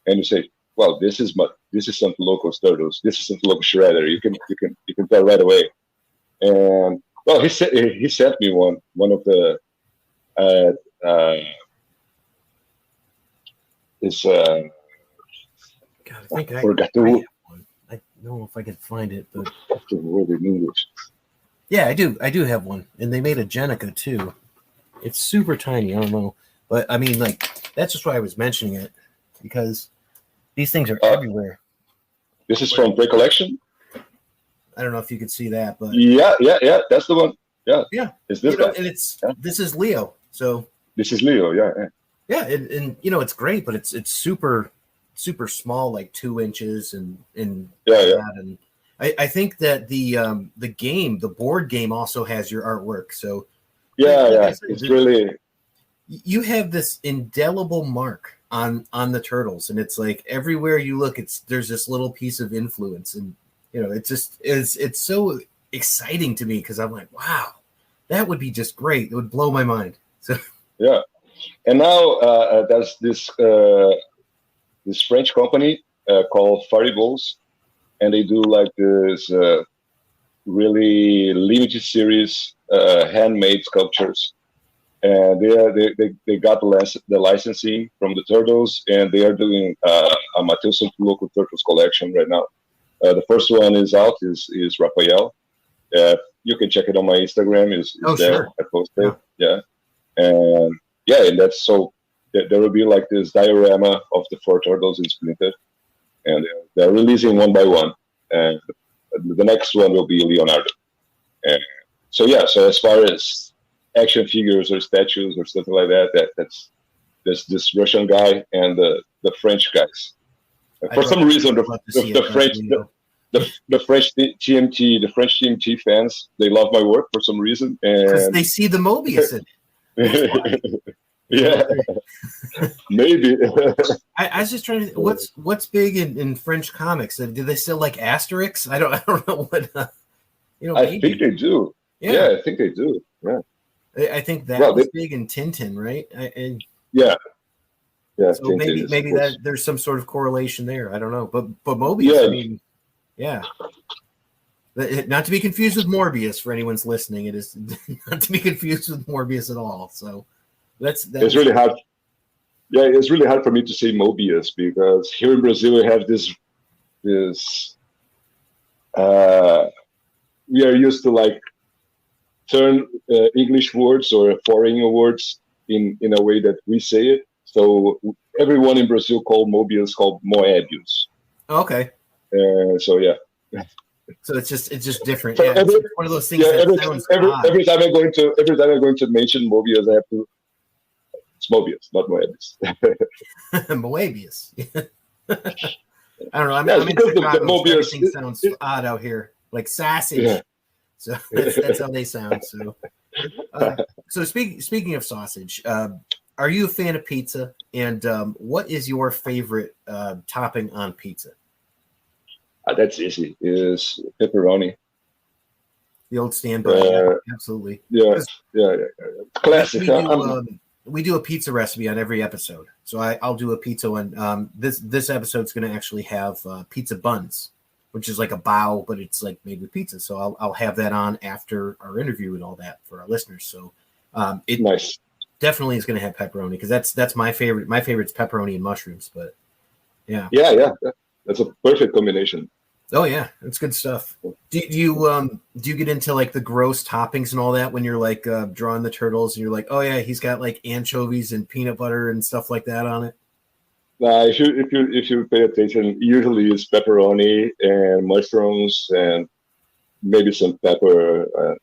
and you say, "Well, this is Santolouco's turtles. This is Santolouco Shredder." You can tell right away. And well, he sent me one of the God, I think I forgot have one. I don't know if I can find it, but the word in English. Yeah, I do have one, and they made a Jenica too. It's super tiny. I don't know, but I mean, that's just why I was mentioning it, because these things are everywhere. This is from Recollection. I don't know if you can see that, but yeah, that's the one. Yeah. It's this guy. And this is Leo. So this is Leo. Yeah, and it's great, but it's super small, 2 inches, and that, and I think that the board game also has your artwork. So it's really, you have this indelible mark on the turtles, and it's everywhere you look, there's this little piece of influence, and it's so exciting to me, because I'm wow, that would be just great. It would blow my mind. So yeah, and now there's this French company called Faribols, and they do this really limited series handmade sculptures, and they got the licensing from the turtles, and they are doing a Mateus Santolouco turtles collection right now. The first one is out, is Raphael. You can check it on my Instagram. Is there? Sure. I posted. Yeah. And that's so. there will be like this diorama of the 4 turtles in Splinter, and they're releasing one by one, and the next one will be Leonardo. And so as far as action figures or statues or something like that, that's there's this Russian guy and the French guys. For some reason, the French TMT, the French TMT fans, they love my work for some reason, because and they see the Mobius in it. Yeah, maybe. I was just trying to. What's big in French comics? Do they still like Asterix? I don't know what. I think they do. Yeah, I think they do. Yeah, I think that was big in Tintin, right? Yeah. So Tintin maybe that there's some sort of correlation there. I don't know, but Mobius. I mean, yeah. Not to be confused with Morbius for anyone's listening. It is not to be confused with Morbius at all. So. That's it's really hard. Yeah, it's really hard for me to say Mobius because here in Brazil we have this. We are used to like turn English words or foreign words in a way that we say it. So everyone in Brazil called Mobius called Moebius. Okay. So yeah. So it's just different. Yeah, it's one of those things. Every time I'm going to mention Mobius, I have to. It's Mobius, not Moebius. Moebius. I don't know. I'm in Chicago, Mobius, everything sounds odd out here, like sausage. Yeah. So that's how they sound. So speaking of sausage, are you a fan of pizza? And what is your favorite topping on pizza? That's easy. Is pepperoni. The old standby. Absolutely. Yeah. Classic. We do a pizza recipe on every episode. So I'll do a pizza one. This episode's going to actually have pizza buns, which is like a bao, but it's like made with pizza. So I'll have that on after our interview and all that for our listeners. So it nice. Definitely is going to have pepperoni because that's my favorite. My favorite's pepperoni and mushrooms, but yeah. Yeah. That's a perfect combination. Oh yeah, it's good stuff. Do you get into like the gross toppings and all that when you're like drawing the turtles and you're like, oh yeah, he's got like anchovies and peanut butter and stuff like that on it? If you pay attention, usually it's pepperoni and mushrooms and maybe some pepper,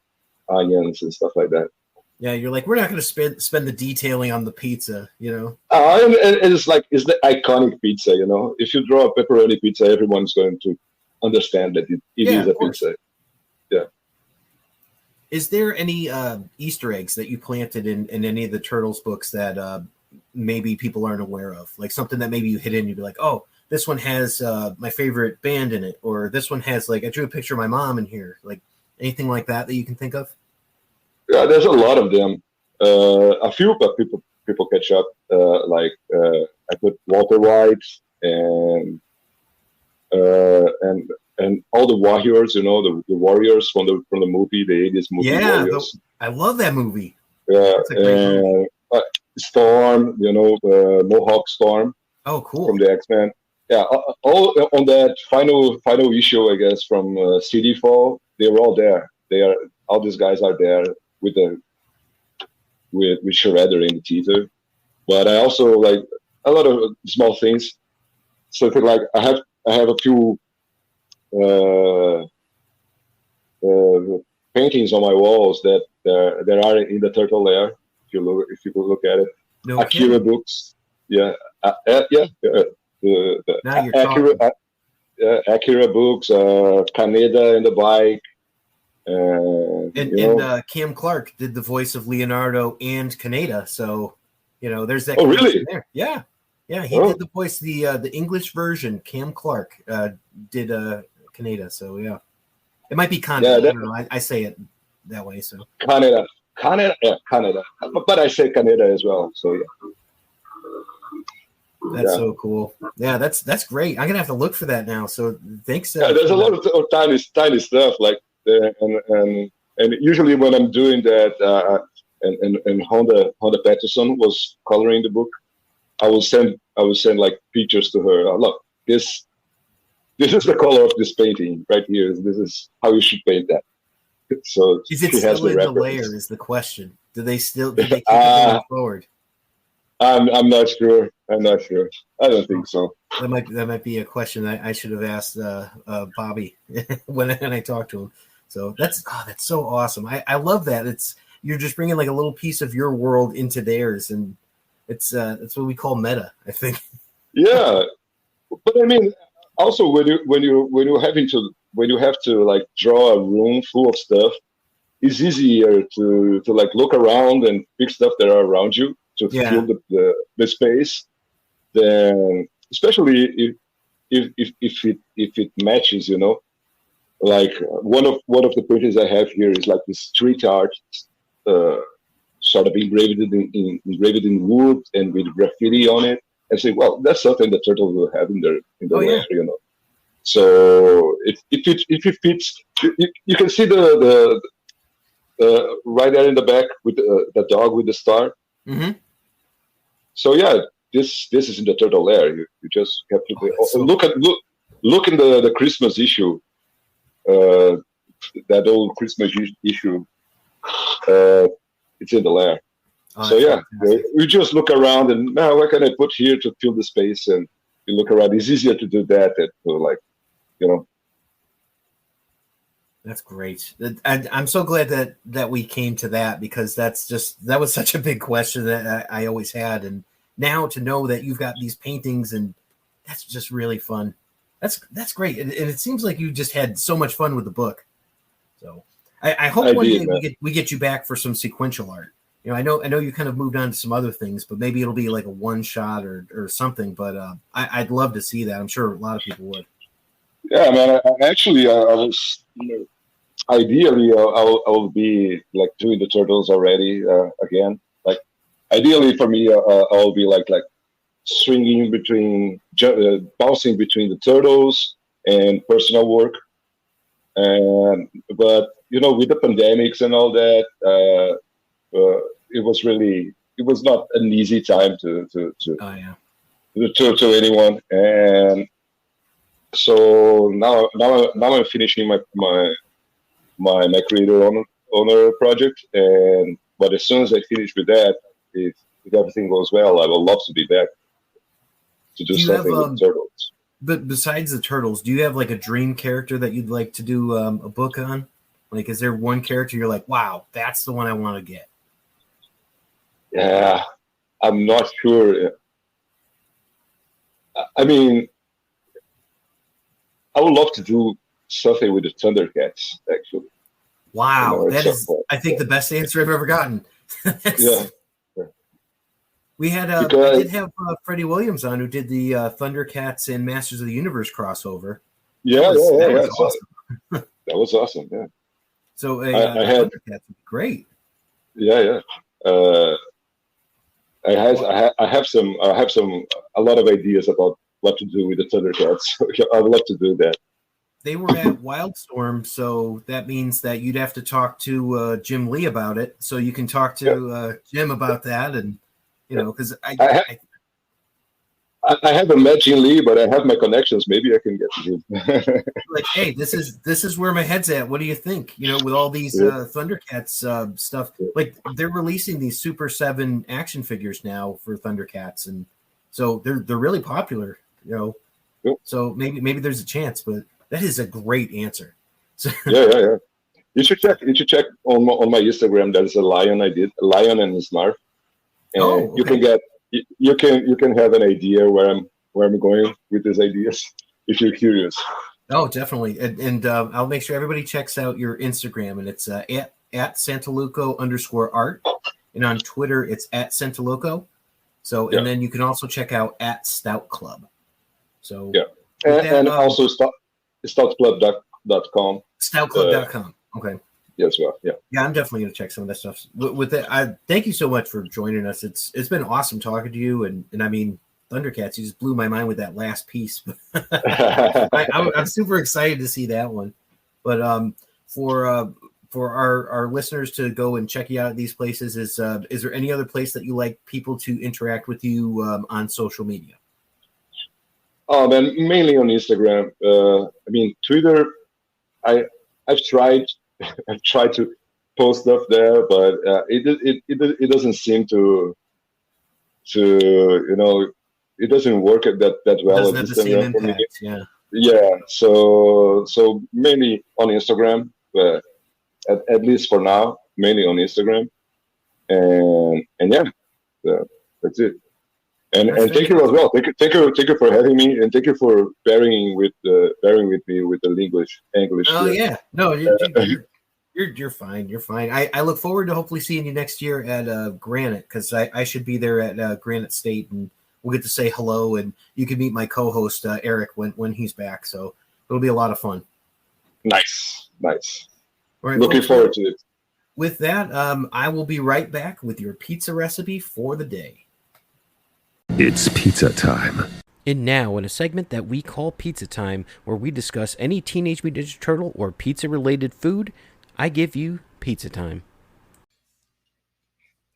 onions and stuff like that. Yeah, you're like, we're not going to spend the detailing on the pizza, you know. And it's the iconic pizza, you know. If you draw a pepperoni pizza, everyone's going to understand that it is a pizza. Yeah. Is there any Easter eggs that you planted in any of the Turtles books that maybe people aren't aware of? Like something that maybe you hit in, you'd be like, oh, this one has my favorite band in it, or this one has like I drew a picture of my mom in here. Like anything like that you can think of? Yeah, there's a lot of them. A few, but people catch up. I put Walter White and all the warriors, you know, the warriors from the movie, the 80s movie. Yeah, Warriors. I love that movie. Yeah, and Storm, you know, Mohawk Storm. Oh, cool. From the X-Men. Yeah, all on that final issue, I guess, from CD Fall, they were all there. All these guys are there with Shredder in the teaser. But I also like a lot of small things. Something like I have a few paintings on my walls that there are in the turtle lair. If you look at it, no Akira kidding. books, yeah. Akira books, Kaneda and the bike, and Cam Clark did the voice of Leonardo and Kaneda, so you know there's that. Oh, really? There. Yeah, he did the voice. The English version, Cam Clark did Kaneda, so yeah, it might be Kaneda. Yeah, I don't know. I say it that way, so Kaneda, but I say Kaneda as well. So yeah. That's so cool. Yeah, that's great. I'm gonna have to look for that now. So thanks. There's a lot of tiny stuff like and usually when I'm doing that, and Honda Patterson was coloring the book, I will send like pictures to her. Look, this is the color of this painting right here. This is how you should paint that. So is it still in the layer? Is the question? Do they keep it going forward? I'm not sure. I'm not sure. I don't think so. That might be a question I should have asked Bobby when I talked to him. So that's so awesome. I love that. You're just bringing like a little piece of your world into theirs, and it's that's what we call meta, I think. Yeah, but I mean, also when you have to like draw a room full of stuff, it's easier to like look around and pick stuff that are around you to fill the space. Then, especially if it matches, like one of the paintings I have here is like this street art, sort of engraved in wood and with graffiti on it. And say, well, that's something the turtle will have in the lair, So if it fits, you can see the right there in the back with the dog with the star. Mm-hmm. So yeah, this is in the turtle lair. You just have to look in the Christmas issue, that old Christmas issue. It's in the lair. So yeah, you just look around and now what can I put here to fill the space, and you look around. It's easier to do that than to like, That's great. I'm so glad that we came to that, because that was such a big question that I always had, and now to know that you've got these paintings, and that's just really fun. That's great, and it seems like you just had so much fun with the book. So I hope one day we get you back for some sequential art. I know you kind of moved on to some other things, but maybe it'll be like a one shot or something. But I'd love to see that. I'm sure a lot of people would. Yeah, man. I was ideally I'll be like doing the turtles already again. Like ideally for me, I'll be like swinging between bouncing between the turtles and personal work. But with the pandemics and all that. It was not an easy time to anyone, and so now I'm finishing my creator owner project, but as soon as I finish with that, if everything goes well, I would love to be back to do something with turtles. But besides the turtles, do you have like a dream character that you'd like to do a book on? Like, is there one character you're like, wow, that's the one I want to get? Yeah, I'm not sure. I mean, I would love to do something with the Thundercats, actually. Wow, that is, I think, the best answer I've ever gotten. Yeah. We had, I did have Freddie Williams on, who did the Thundercats and Masters of the Universe crossover. That was awesome. That was awesome, yeah. So I had Thundercats would be great. Yeah. I have a lot of ideas about what to do with the Thundercats. I would love to do that. They were at Wildstorm, so that means that you'd have to talk to Jim Lee about it. So you can talk to Jim about that, and because I haven't met Jim Lee, but I have my connections. Maybe I can get to him. Like, hey, this is where my head's at. What do you think? With all these Thundercats stuff, like they're releasing these Super 7 action figures now for Thundercats, and so they're really popular. So maybe there's a chance, but that is a great answer. So, yeah. You should check on my Instagram. There's a lion and his snarf, and you can have an idea where I'm going with these ideas if you're curious. Oh, definitely. And I'll make sure everybody checks out your Instagram, and it's at Santolouco_art. And on Twitter, it's at Santolouco. So, and then you can also check out at Stout Club. So, and also stoutclub.com. Stoutclub.com. Okay. Yes, well, yeah. Yeah, I'm definitely going to check some of that stuff. With that, I thank you so much for joining us. It's been awesome talking to you, and I mean, Thundercats, you just blew my mind with that last piece. I'm super excited to see that one. But for our listeners to go and check you out at these places, is there any other place that you like people to interact with you on social media? Oh man, mainly on Instagram. I mean, Twitter. I've tried to post stuff there, but it doesn't seem to it doesn't work that well Doesn't at have the same Instagram for me. impact. Yeah. Yeah, so mainly on Instagram, at least for now, mainly on Instagram, and yeah, that's it. And thank you as well. Thank you for having me, and thank you for bearing with me with the English. Oh here. yeah, no, you're fine. You're fine. I look forward to hopefully seeing you next year at Granite, because I should be there at Granite State, and we'll get to say hello, and you can meet my co-host Eric when he's back. So it'll be a lot of fun. Nice. All right, Looking forward to it. With that, I will be right back with your pizza recipe for the day. It's pizza time. And now, in a segment that we call Pizza Time, where we discuss any Teenage Mutant Ninja Turtle or pizza-related food, I give you Pizza Time.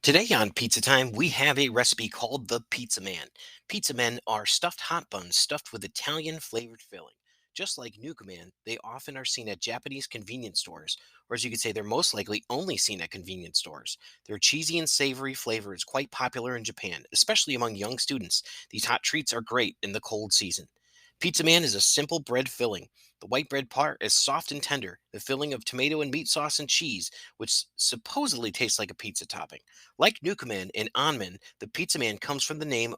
Today on Pizza Time, we have a recipe called the Pizza Man. Pizza Men are stuffed hot buns stuffed with Italian-flavored filling. Just like Nuka Man, they often are seen at Japanese convenience stores, or as you could say, they're most likely only seen at convenience stores. Their cheesy and savory flavor is quite popular in Japan, especially among young students. These hot treats are great in the cold season. Pizza Man is a simple bread filling. The white bread part is soft and tender, the filling of tomato and meat sauce and cheese, which supposedly tastes like a pizza topping. Like Nuka Man and Anmen, the Pizza Man comes from the name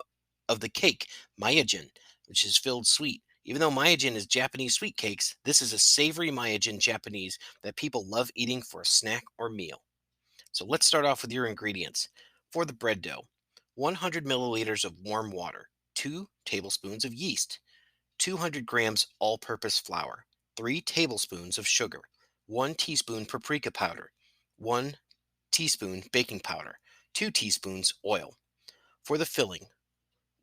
of the cake, Mayajin, which is filled sweet. Even though Mayajin is Japanese sweet cakes, this is a savory Mayajin Japanese that people love eating for a snack or meal. So let's start off with your ingredients. For the bread dough, 100 milliliters of warm water, 2 tablespoons of yeast, 200 grams all-purpose flour, 3 tablespoons of sugar, 1 teaspoon paprika powder, 1 teaspoon baking powder, 2 teaspoons oil. For the filling,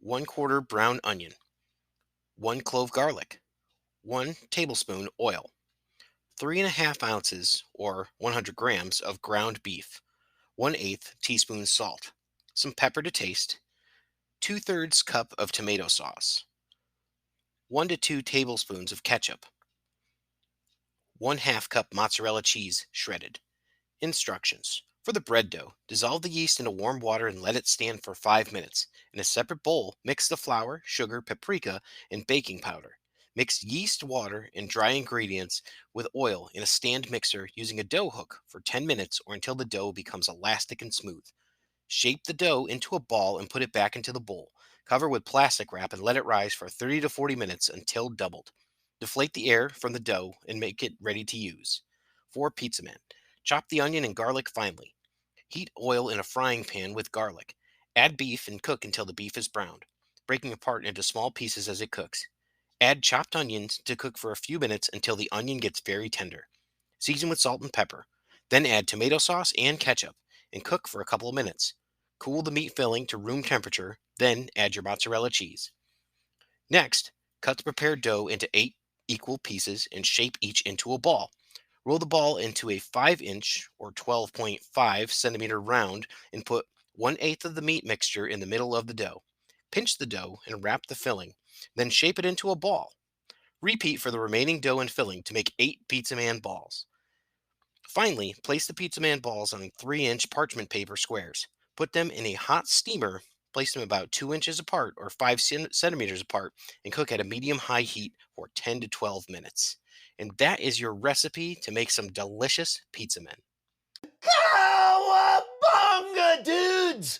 1/4 brown onion, 1 clove garlic, 1 tablespoon oil, 3.5 ounces or 100 grams of ground beef, 1/8 teaspoon salt, some pepper to taste, 2/3 cup of tomato sauce, 1 to 2 tablespoons of ketchup, 1/2 cup mozzarella cheese shredded. Instructions. For the bread dough, dissolve the yeast in warm water and let it stand for 5 minutes. In a separate bowl, mix the flour, sugar, paprika, and baking powder. Mix yeast, water, and dry ingredients with oil in a stand mixer using a dough hook for 10 minutes or until the dough becomes elastic and smooth. Shape the dough into a ball and put it back into the bowl. Cover with plastic wrap and let it rise for 30 to 40 minutes until doubled. Deflate the air from the dough and make it ready to use. For Pizza Man, chop the onion and garlic finely. Heat oil in a frying pan with garlic. Add beef and cook until the beef is browned, breaking apart into small pieces as it cooks. Add chopped onions to cook for a few minutes until the onion gets very tender. Season with salt and pepper. Then add tomato sauce and ketchup and cook for a couple of minutes. Cool the meat filling to room temperature, then add your mozzarella cheese. Next, cut the prepared dough into 8 equal pieces and shape each into a ball. Roll the ball into a 5-inch or 12.5 centimeter round and put 1/8 of the meat mixture in the middle of the dough. Pinch the dough and wrap the filling, then shape it into a ball. Repeat for the remaining dough and filling to make 8 Pizza Man balls. Finally, place the Pizza Man balls on 3-inch parchment paper squares. Put them in a hot steamer, place them about 2 inches apart or 5 centimeters apart, and cook at a medium-high heat for 10 to 12 minutes. And that is your recipe to make some delicious Pizza Men. Cowabunga, dudes!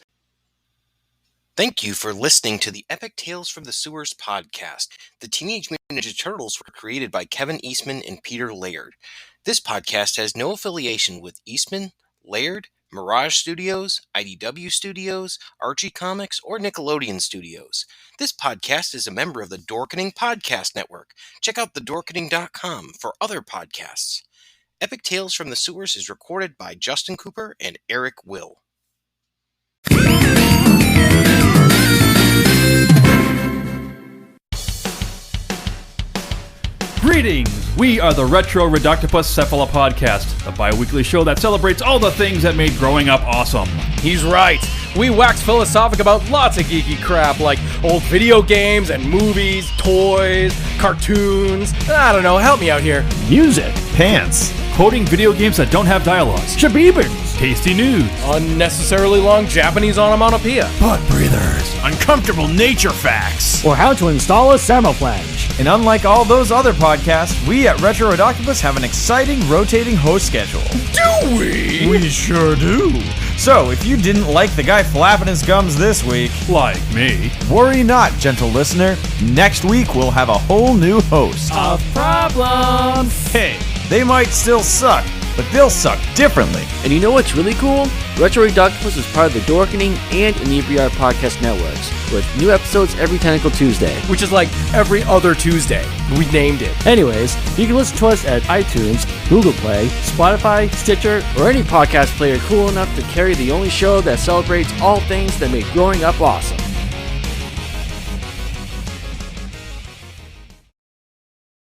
Thank you for listening to the Epic Tales from the Sewers podcast. The Teenage Mutant Ninja Turtles were created by Kevin Eastman and Peter Laird. This podcast has no affiliation with Eastman, Laird, Mirage Studios, IDW Studios, Archie Comics, or Nickelodeon Studios. This podcast is a member of the Dorkening Podcast Network. Check out thedorkening.com for other podcasts. Epic Tales from the Sewers is recorded by Justin Cooper and Eric Will. Greetings! We are the Retro Reductopus Cephala Podcast, a bi-weekly show that celebrates all the things that made growing up awesome. He's right. We wax philosophic about lots of geeky crap like old video games and movies, toys, cartoons. I don't know, help me out here. Music. Pants. Quoting video games that don't have dialogues. Shabibans. Tasty news. Unnecessarily long Japanese onomatopoeia. Butt breathers. Uncomfortable nature facts. Or how to install a thermoflange. And unlike all those other podcasts, we at Retro Redoctopus have an exciting rotating host schedule. Do we? We sure do. So, if you didn't like the guy flapping his gums this week, like me, worry not, gentle listener. Next week we'll have a whole new host. Of problems. Hey, they might still suck, but they'll suck differently. And you know what's really cool? Retro Redoctopus is part of the Dorkening and Inebriar podcast networks, with new episodes every Tentacle Tuesday. Which is like every other Tuesday. We named it. Anyways, you can listen to us at iTunes, Google Play, Spotify, Stitcher, Or any podcast player cool enough to carry the only show that celebrates all things that make growing up awesome.